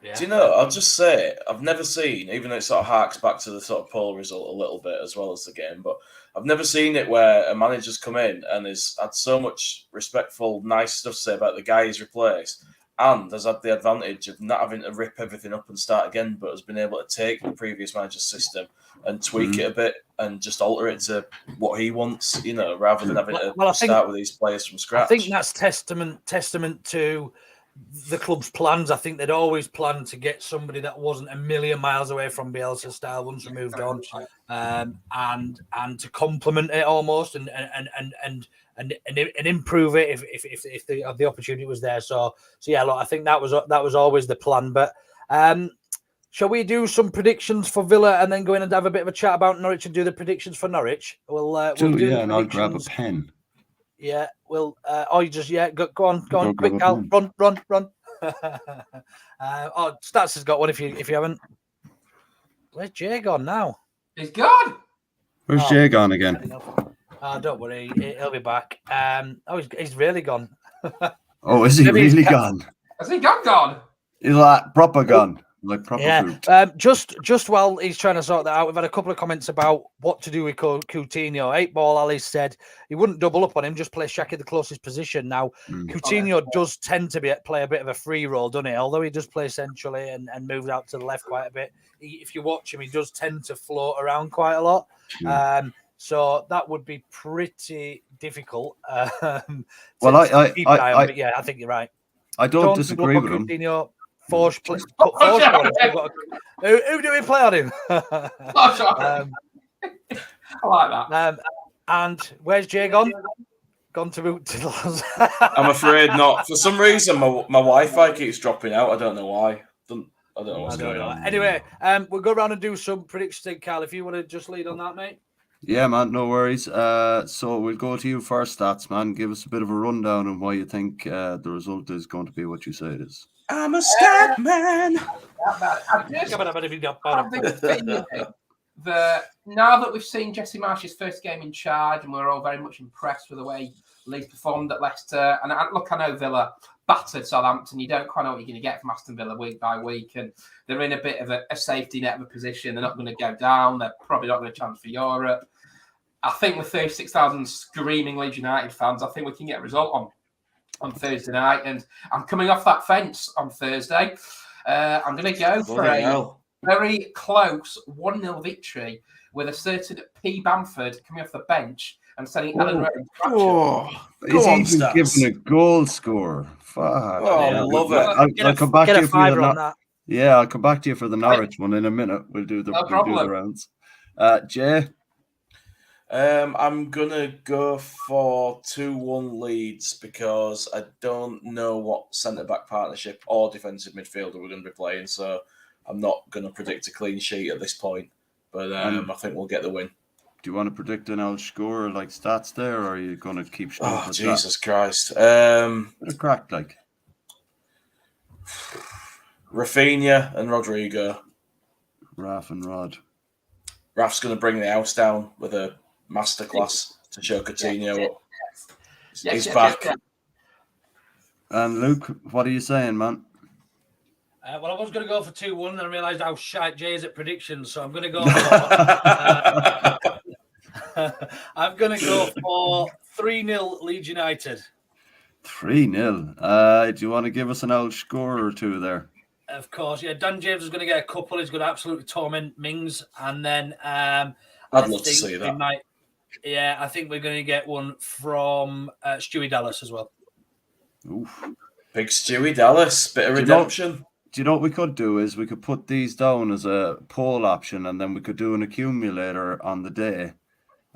Yeah. Do you know, I'll just say, I've never seen, even though it sort of harks back to the sort of poll result a little bit as well as the game, but I've never seen it where a manager's come in and has had so much respectful, nice stuff to say about the guy he's replaced, and has had the advantage of not having to rip everything up and start again, but has been able to take the previous manager's system and tweak it a bit and just alter it to what he wants, rather than having to start with these players from scratch. I think that's testament to the club's plans. I think they'd always planned to get somebody that wasn't a million miles away from Bielsa's style once we moved on, and to complement it almost and improve it if the opportunity was there. So yeah, look, I think that was always the plan. But shall we do some predictions for Villa and then go in and have a bit of a chat about Norwich and do the predictions for Norwich? We'll do and I'll grab a pen. Yeah, well, go on, quick, Karl, run. Stats has got one if you haven't. Where's Jay gone now? He's gone. Where's Jay gone again? Don't worry, he'll be back. He's really gone. Oh, is he really gone? Has he gone? He's like proper gone. Like proper food. Just while he's trying to sort that out, we've had a couple of comments about what to do with Coutinho. 8 Ball Ali said he wouldn't double up on him, just play Shaq in the closest position. Now, Coutinho does tend to play a bit of a free role, doesn't he? Although he does play centrally and moves out to the left quite a bit. If you watch him, he does tend to float around quite a lot. So that would be pretty difficult. I think you're right. I don't disagree with him. Coutinho, Who do we play on him? I like that. And where's Jay gone? Gone to the I'm afraid not. For some reason, my Wi-Fi keeps dropping out. I don't know why. I don't know what's going on. Anyway, we'll go around and do some predictions. Karl, if you want to just lead on that, mate. Yeah, man, no worries. So we'll go to you first, Stats, man. Give us a bit of a rundown on why you think the result is going to be what you say it is. I'm a stat man. now that we've seen Jesse Marsh's first game in charge, and we're all very much impressed with the way Leeds performed at Leicester. And look, I know Villa battered Southampton. You don't quite know what you're going to get from Aston Villa week by week, and they're in a bit of a safety net of a position. They're not going to go down. They're probably not going to challenge for Europe. I think with 36,000 screaming Leeds United fans, I think we can get a result on Thursday night. And I'm coming off that fence on Thursday. I'm going to go for a very close 1-0 victory with a certain P. Bamford coming off the bench and sending Alan Rowe. He's even given a goal score. Fuck. I love it. I'll come back to you for that. Yeah, I'll come back to you for the Norwich one in a minute. We'll do the rounds. Jay? I'm going to go for 2-1 Leeds because I don't know what centre-back partnership or defensive midfielder we're going to be playing, so I'm not going to predict a clean sheet at this point, but I think we'll get the win. Do you want to predict an out score like stats there, or are you going to keep showing? Oh, Jesus Christ. Bit of crack, like. Rafinha and Rodrigo. Raf and Rod. Raf's going to bring the house down with a masterclass to show Coutinho up. He's back. And Luke, what are you saying, man? Well, I was going to go for 2-1, and I realised how shite Jay is at predictions, so I'm going to go I'm going to go for 3-0 Leeds United. 3-0. Do you want to give us an old score or two there? Of course, yeah. Dan James is going to get a couple. He's going to absolutely torment Mings, and then I'd love to see that. I think we're going to get one from Stewie Dallas as well. Oof. Big Stewie Dallas, bit of redemption. Do you know what we could do is we could put these down as a poll option, and then we could do an accumulator on the day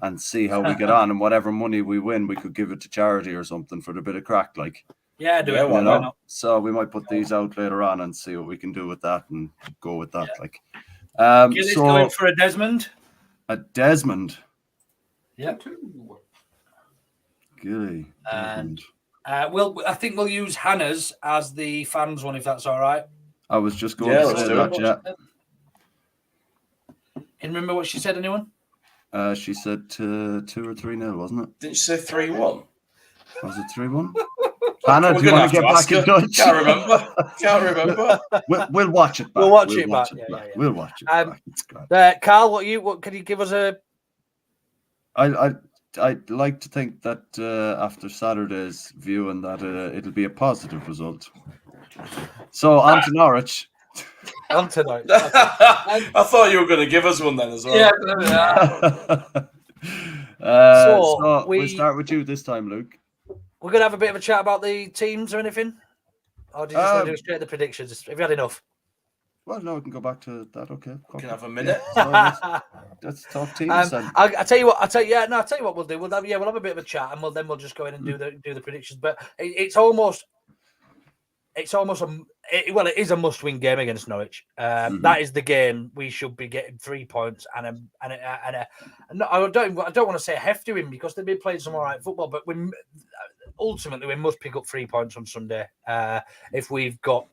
and see how we get on, and whatever money we win, we could give it to charity or something for the bit of crack, like. Yeah, do it. Why not? So we might put these out later on and see what we can do with that and go with that. Like, Gilly's going for a Desmond. A Desmond. Yeah. Gilly. And I think we'll use Hannah's as the fans one, if that's all right. I was just going to say that. Yeah. Can you remember what she said? Anyone? She said 2 or 3-0, wasn't it? Didn't she say 3-1? Was it 3-1? Hannah, do you want to get back in touch? Can't remember. We'll watch it back. We'll watch it back. We'll watch it back. Karl, what can you give us a? I'd like to think that after Saturday's viewing that it'll be a positive result. So on to Norwich. On to Norwich. I thought you were going to give us one then as well. Yeah. So we'll start with you this time, Luke. We're going to have a bit of a chat about the teams or anything? Or do you just want to do straight the predictions? Have you had enough? Well, no, we can go back to that. Okay. We can have a minute. Let's talk teams then. I'll tell you what. I'll tell you what we'll do. We'll have a bit of a chat, and we'll just go in and do the predictions. But it is a must-win game against Norwich. That is the game we should be getting 3 points I don't want to say a hefty win because they've been playing some all right football, but ultimately we must pick up 3 points on Sunday if we've got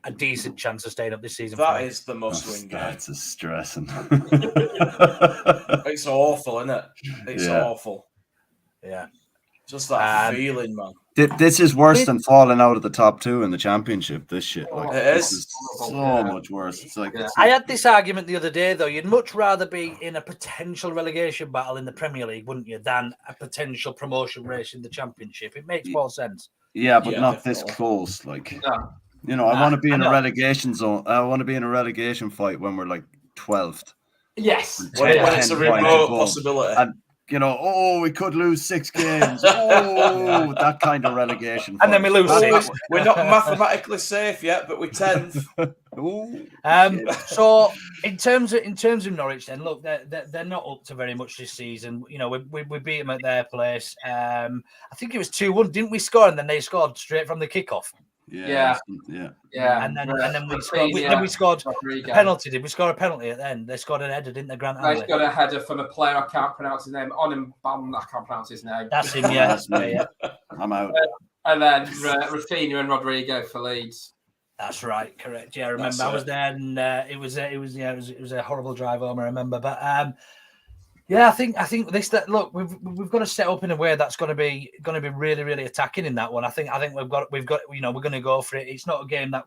a decent chance of staying up this season. That is the must-win game. That's a stressing. It's awful, isn't it? It's awful. Yeah. Just that feeling, man. This is worse than falling out of the top 2 in the championship. This shit, like it this is so much worse. It's like I had this argument the other day, though. You'd much rather be in a potential relegation battle in the Premier League, wouldn't you, than a potential promotion race in the Championship? It makes more sense. Yeah, but not this close. Like, you know, I want to be in a relegation zone. I want to be in a relegation fight when we're like 12th. Yes, when it's a remote possibility. And, you know, we could lose 6 games. That kind of relegation. And then we lose 6. We're not mathematically safe yet, but we're 10th. So in terms of Norwich, then look, they're not up to very much this season. You know, we beat them at their place. I think it was 2-1, didn't we score? And then they scored straight from the kickoff. Yeah. And then we scored. Then we scored a penalty. Did we score a penalty at the end? They scored an header, didn't they, Grant? They got a header from a player I can't pronounce his name. Onembam, I can't pronounce his name. That's him. Yeah, I'm out. And then Rafinha and Rodrigo for Leeds. That's right, correct. Yeah, I remember. That's I was it. there, and it was a horrible drive home. I remember, but yeah, I think look, we've got to set up in a way that's going to be really, really attacking in that one. I think we've got we're going to go for it. It's not a game that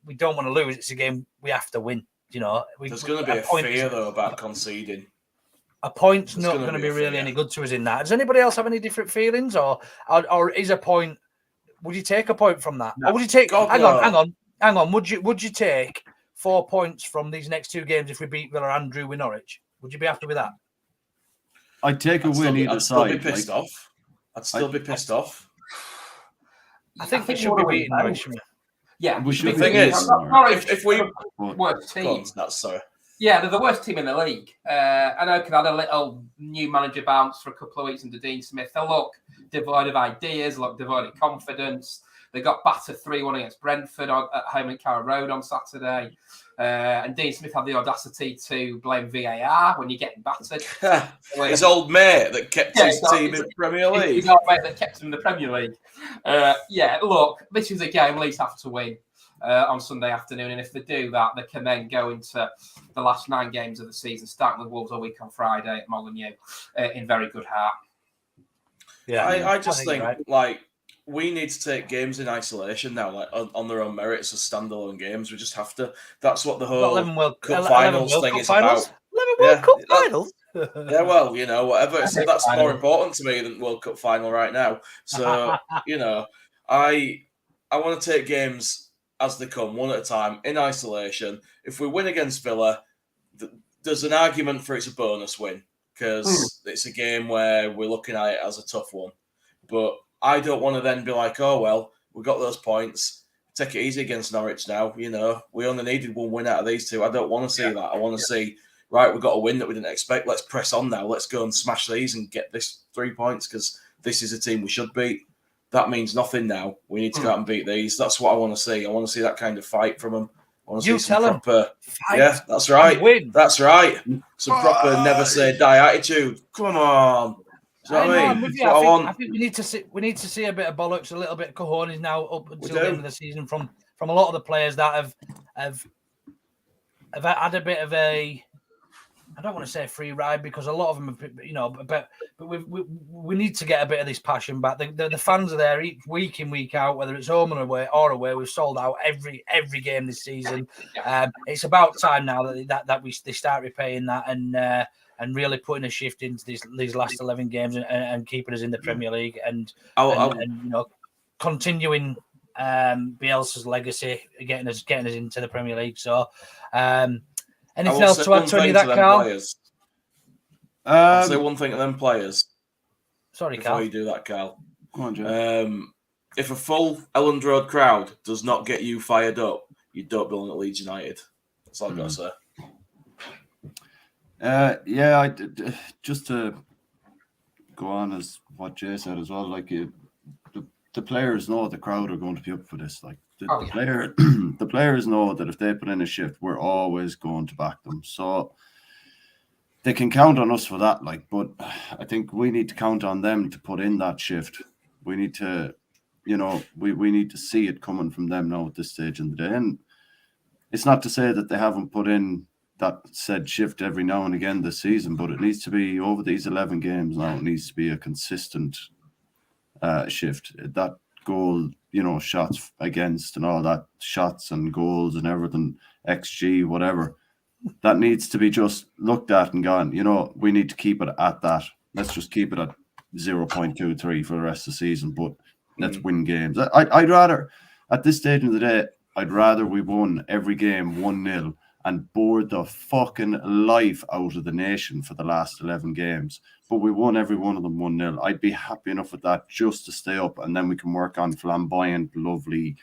we don't want to lose. It's a game we have to win. There's going to be a fear though about conceding. A point's not going to be really any good to us in that. Does anybody else have any different feelings, or is a point? Would you take a point from that? No. Or would you take? God, hang on. Would you take 4 points from these next 2 games if we beat Villa and drew with Norwich? Would you be happy with that? I'd take a win either side. I'd still be pissed off. I'd still be pissed off. I think we should be beating Norwich. Yeah, We should The thing is, if we worst team. Sorry. Yeah, they're the worst team in the league. I know can had a little new manager bounce for a couple of weeks under Dean Smith. They look devoid of ideas, look devoid of confidence. They got battered 3-1 against Brentford at home in Carrow Road on Saturday. And Dean Smith had the audacity to blame VAR when you're getting battered. His old mate that kept his team in the Premier League. His old mate that kept him in the Premier League. Look, this is a game Leeds have to win on Sunday afternoon. And if they do that, they can then go into the last 9 games of the season, starting with Wolves a week on Friday at Molineux in very good heart. Yeah, I just think like we need to take games in isolation now, like on their own merits as standalone games. We just have to. That's what the whole Cup Finals thing is about. 11 World Cup Finals. Yeah, well, whatever. So that's more important to me than World Cup final right now. So I want to take games as they come, one at a time, in isolation. If we win against Villa, there's an argument for it's a bonus win because it's a game where we're looking at it as a tough one. But I don't want to then be like, oh, well, we got those points. Take it easy against Norwich now. We only needed 1 win out of these 2. I don't want to see that. I want to see, right, we got a win that we didn't expect. Let's press on now. Let's go and smash these and get this 3 points because this is a team we should beat. That means nothing now. We need to go out and beat these. That's what I want to see. I want to see that kind of fight from them. I want to see some proper... Yeah, that's right. Win. That's right. Some proper never say die attitude. Come on. I think we need to see a bit of bollocks, a little bit of cojones now up until the end of the season from a lot of the players that have had a bit of a, I don't want to say a free ride because a lot of them have, but we need to get a bit of this passion back. The fans are there week in, week out, whether it's home or away. We've sold out every game this season. It's about time now that they start repaying that and really putting a shift into these last 11 games and keeping us in the Premier League and continuing Bielsa's legacy, getting us into the Premier League. So, anything else to add to that, Karl? I'll say one thing to them players. Sorry, before Karl. you do that, Karl. Go on, Joe. If a full Elland Road crowd does not get you fired up, you don't belong at Leeds United. That's all I've got to say. Just to go on as what Jay said as well, like the players know the crowd are going to be up for this. Like the players know that if they put in a shift, we're always going to back them. So they can count on us for that. Like, but I think we need to count on them to put in that shift. We need to, we need to see it coming from them now at this stage in the day. And it's not to say that they haven't put in that said shift every now and again this season, but it needs to be over these 11 games now. It needs to be a consistent shift. That goal, shots against and all that, shots and goals and everything, XG, whatever, that needs to be just looked at and gone, we need to keep it at that. Let's just keep it at 0.23 for the rest of the season, but let's win games. I'd rather, at this stage of the day, we won every game 1-0 and bored the fucking life out of the nation for the last 11 games. But we won every one of them 1-0. I'd be happy enough with that just to stay up, and then we can work on flamboyant, lovely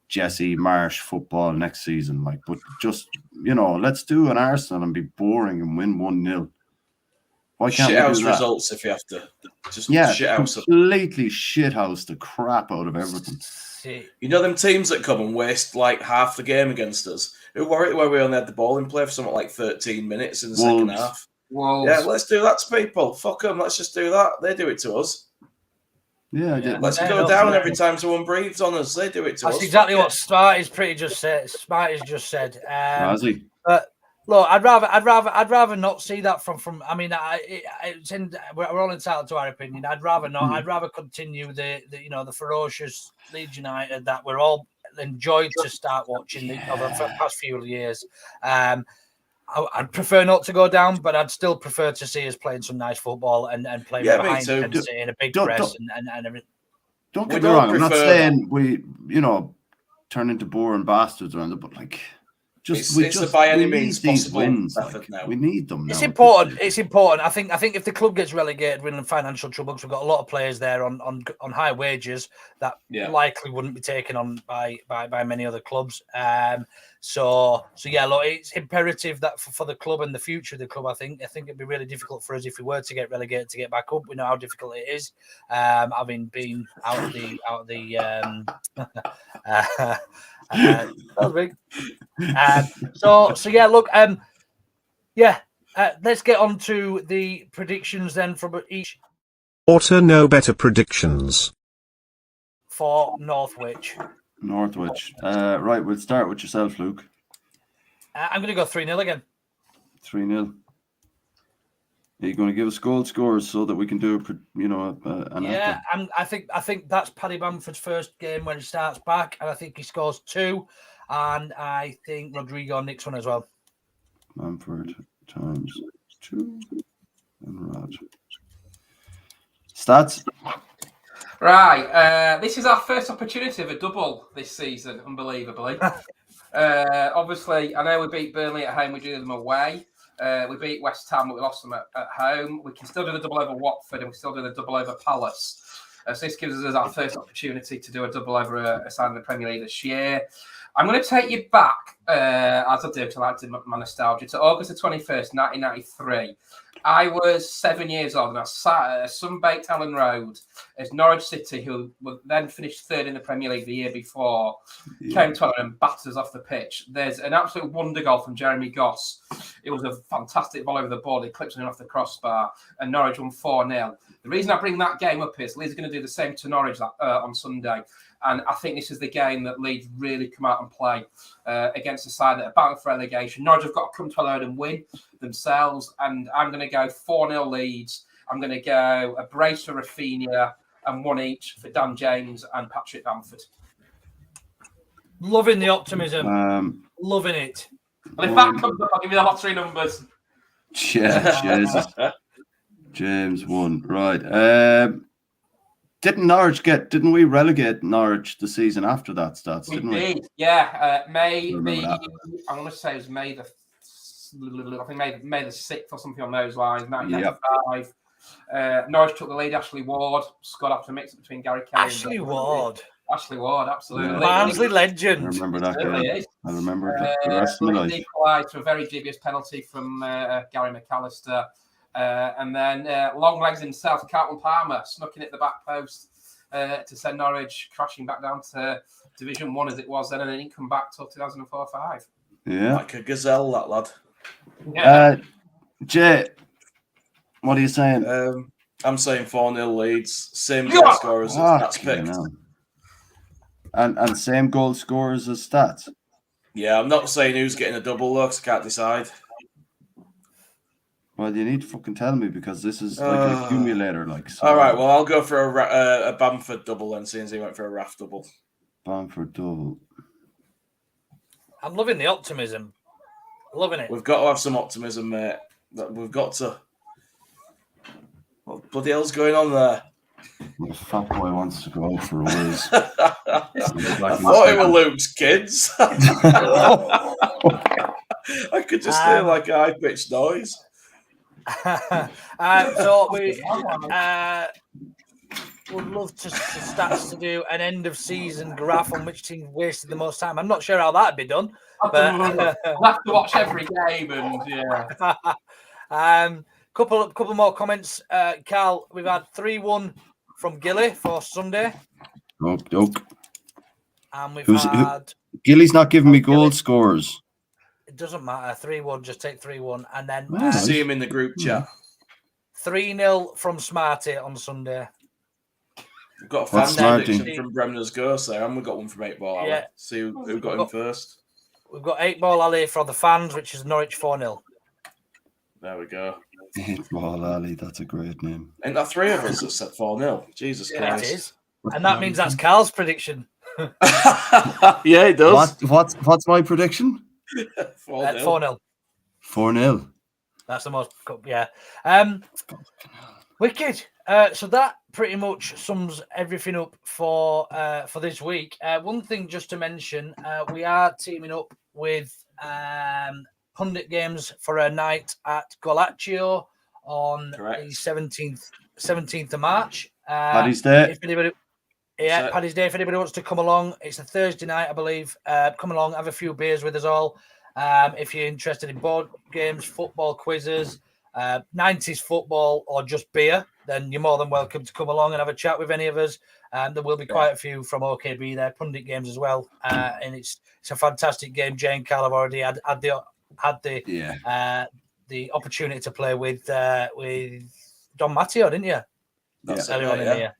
Jesse Marsh football next season. But just, let's do an Arsenal and be boring and win 1-0. Why can't we do that? Results if you have to. Just completely shithouse the crap out of everything. Them teams that come and waste like half the game against us. Who were it where we only had the ball in play for something like 13 minutes in the second half? Wolves. Yeah, let's do that to people. Fuck them. Let's just do that. They do it to us. Yeah, I did. Let's go down every time someone breathes on us. They do it to us. That's exactly what Smarty's just said. Has he? But look, I'd rather not see that from. I mean, we're all entitled to our opinion. I'd rather not. I'd rather continue the ferocious Leeds United that we're all enjoyed to start watching over the past few years. I'd prefer not to go down, but I'd still prefer to see us playing some nice football and playing behind intensity in a big press and everything. Don't get me wrong. I'm not saying we, turn into boring bastards around it, but like, it's by any means possible wins. Method now. We need them now. It's important. It's important. I think if the club gets relegated, we're in financial trouble because we've got a lot of players there on high wages that likely wouldn't be taken on by many other clubs. So yeah, look, it's imperative that for the club and the future of the club, I think it'd be really difficult for us if we were to get relegated to get back up. We know how difficult it is. Having been out of the that was big. So yeah, look, let's get on to the predictions then from each. Auto Know Better predictions For Norwich. Right, we'll start with yourself, Luke. I'm going to go 3-0 again. 3-0. Are you going to give us goal scores so that we can do I think that's Paddy Bamford's first game when he starts back, and I think he scores 2, and I think Rodrigo nicks one as well. Bamford times 2 and Rod. Stats. Right, this is our first opportunity of a double this season, unbelievably. Obviously, I know we beat Burnley at home, we drew them away. We beat West Ham, but we lost them at home. We can still do the double over Watford, and we still do the double over Palace. So this gives us our first opportunity to do a double over a side in the Premier League this year. I'm going to take you back, as I do, to my nostalgia, to August the 21st, 1993. I was 7 years old, and I sat at Sunbaked Ellen Road as Norwich City, who then finished third in the Premier League the year before, came to us and battered us off the pitch. There's an absolute wonder goal from Jeremy Goss. It was a fantastic ball over the board. It clipped it off the crossbar, and Norwich won 4-0. The reason I bring that game up is Leeds are going to do the same to Norwich on Sunday. And I think this is the game that Leeds really come out and play against a side that are battling for relegation. Norwich have got to come to a load and win themselves. And I'm going to go 4-0 Leeds. I'm going to go a brace for Rafinha and 1 each for Dan James and Patrick Bamford. Loving the optimism. Loving it. And if that comes up, I'll give you the lottery numbers. Yeah, Jesus. James 1. Right. Didn't we relegate Norwich the season after that, Stats? We didn't did, we? Yeah. I want to say it was May the 6th or something on those lines, 1995. Yep. Norwich took the lead. Ashley Ward scored after a mix between Gary Kelly Ashley Ward, absolutely. Yeah. Barnsley legend. I remember that game. I remember the rest of my life. Equalised for a very dubious penalty from Gary McAllister. And then long legs himself, Carlton Palmer, snuck in at the back post to send Norwich crashing back down to Division 1 as it was then, and then he didn't come back till 2004-05. Yeah. Like a gazelle, that lad. Yeah. Jay, what are you saying? I'm saying 4-0 Leeds. Same goal scorers as Stats picked. And same goal scorers as Stats? Yeah, I'm not saying who's getting a double, though, because I can't decide. Well, you need to fucking tell me because this is like an accumulator. So. All right, well, I'll go for a Bamford double then, seeing as he went for a Raff double. Bamford double. I'm loving the optimism. Loving it. We've got to have some optimism, mate. We've got to. What bloody hell's going on there? The fat boy wants to go out for a whiz. I thought it were Luke's kids. I could just hear like a high-pitched noise. So we would love to Stats to do an end of season graph on which team wasted the most time. I'm not sure how that'd be done. But we'll have to watch every game and couple more comments. Karl, we've had 3-1 from Gilly for Sunday. Oak. And we've had Gilly's not giving me goal scores. It doesn't matter. 3-1, just take 3-1. And then see him in the group chat. 3-0 from Smarty on Sunday. We've got a That's fan smart, prediction team. from Bremner's Ghost there, and we've got one from 8 Ball Alley. Yeah. See who got in first. We've got 8 Ball Alley for the fans, which is Norwich 4-0. There we go. 8 Ball Alley, that's a great name. Ain't that 3 of us that said 4-0? Jesus It Christ. is. And that means that's Karl's prediction. Yeah, it does. What's my prediction? 4-0. 4-0. 4-0. That's the most, yeah. Wicked. So that pretty much sums everything up for this week. One thing just to mention, we are teaming up with Pundit Games for a night at Golaccio on the 17th of March. Paddy's Day. If anybody, Paddy's Day. If anybody wants to come along, it's a Thursday night, I believe. Come along, have a few beers with us all. If you're interested in board games, football quizzes, 90s football, or just beer, then you're more than welcome to come along and have a chat with any of us. There will be quite a few from OKB there, Pundit Games as well, and it's a fantastic game. Jay and Karl have already had the opportunity to play with Don Matteo, didn't you? That's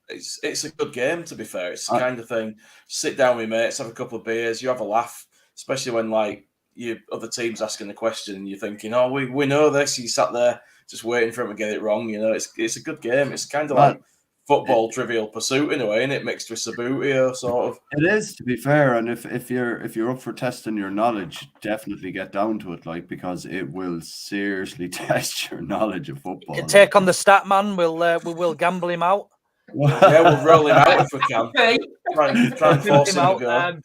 It's a good game, to be fair. It's the kind of thing, sit down with mates, have a couple of beers, you have a laugh, especially when like your other team's asking the question and you're thinking, oh, we know this. You sat there just waiting for him to get it wrong. You know, it's a good game. It's kind of like football Trivial Pursuit in a way, isn't it? Mixed with Sabutio, sort of. It is, to be fair, and if you're up for testing your knowledge, definitely get down to it, like, because it will seriously test your knowledge of football. You can take on the stat man. We will gamble him out. Yeah, we'll roll him out if we can. Try and force him to go.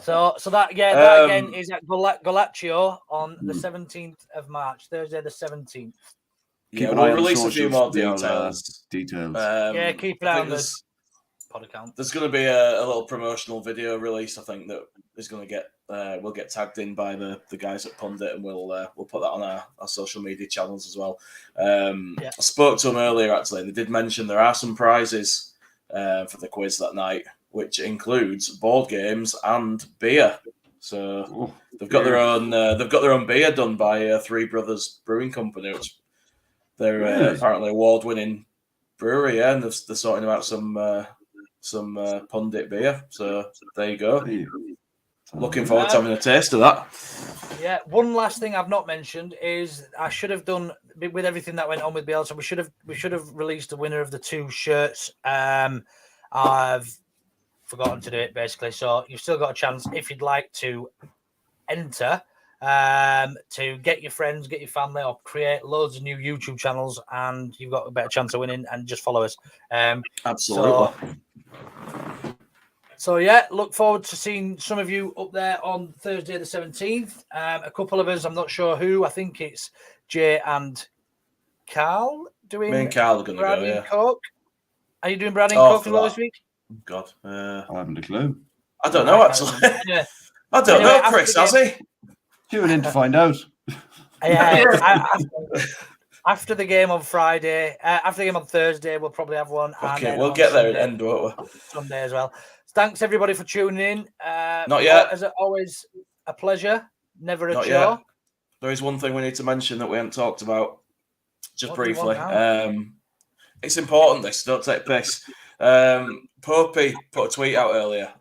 So that again is at Golaccio on the 17th of March, Thursday the 17th. Yeah, we'll release a few more details. Keep an eye on the pod account. There's going to be a little promotional video release, I think, that is going to get we'll get tagged in by the guys at Pundit, and we'll put that on our social media channels as well. I spoke to them earlier actually, and they did mention there are some prizes for the quiz that night, which includes board games and beer. So they've got their own beer done by Three Brothers Brewing Company, which they're apparently award-winning brewery, and they're sorting out some Pundit beer. So there you go. Looking forward to having a taste of that. Yeah, one last thing I've not mentioned is I should have done with everything that went on with Bielsa. We should have released the winner of the 2 shirts. I've forgotten to do it basically, so you've still got a chance if you'd like to enter to get your friends, get your family, or create loads of new YouTube channels, and you've got a better chance of winning. And just follow us. Absolutely. So yeah, look forward to seeing some of you up there on Thursday the 17th. A couple of us, I'm not sure who. I think it's Jay and Karl doing. Me and Karl are going to go. Yeah. Coke. Are you doing Brad and Coke as well this week? God, I haven't a clue. I don't know actually. Yeah. I don't know, Chris. Has he? Tune in to find out. After the game on Friday, after the game on Thursday, we'll probably have one. Okay, we'll get there at the end, won't we? Sunday as well. Thanks everybody for tuning in. Not yet. As always, a pleasure. Never a chore. Yet. There is one thing we need to mention that we haven't talked about, just briefly. It's important. This don't take piss. Popey put a tweet out earlier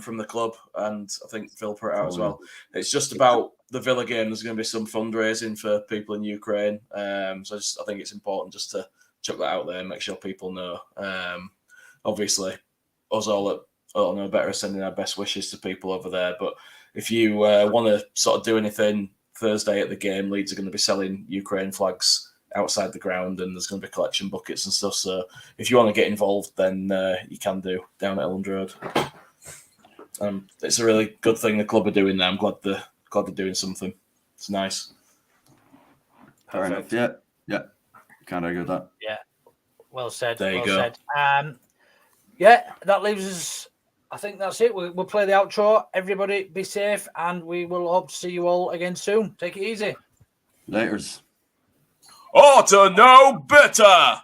from the club, and I think Phil put it out as well. It's just about the Villa game. There's going to be some fundraising for people in Ukraine. So I think it's important just to chuck that out there and make sure people know. Obviously, us all at Know Better are sending our best wishes to people over there. But if you want to sort of do anything Thursday at the game, Leeds are going to be selling Ukraine flags outside the ground, and there's going to be collection buckets and stuff. So if you want to get involved, then you can do down at Elland Road. It's a really good thing the club are doing now. I'm glad they're doing something. It's nice. Fair enough. Yeah. Can't argue with that. Yeah. Well said. There you go. Said. Yeah, that leaves us. I think that's it. We'll play the outro. Everybody be safe, and we will hope to see you all again soon. Take it easy. Laters. Ought to know better.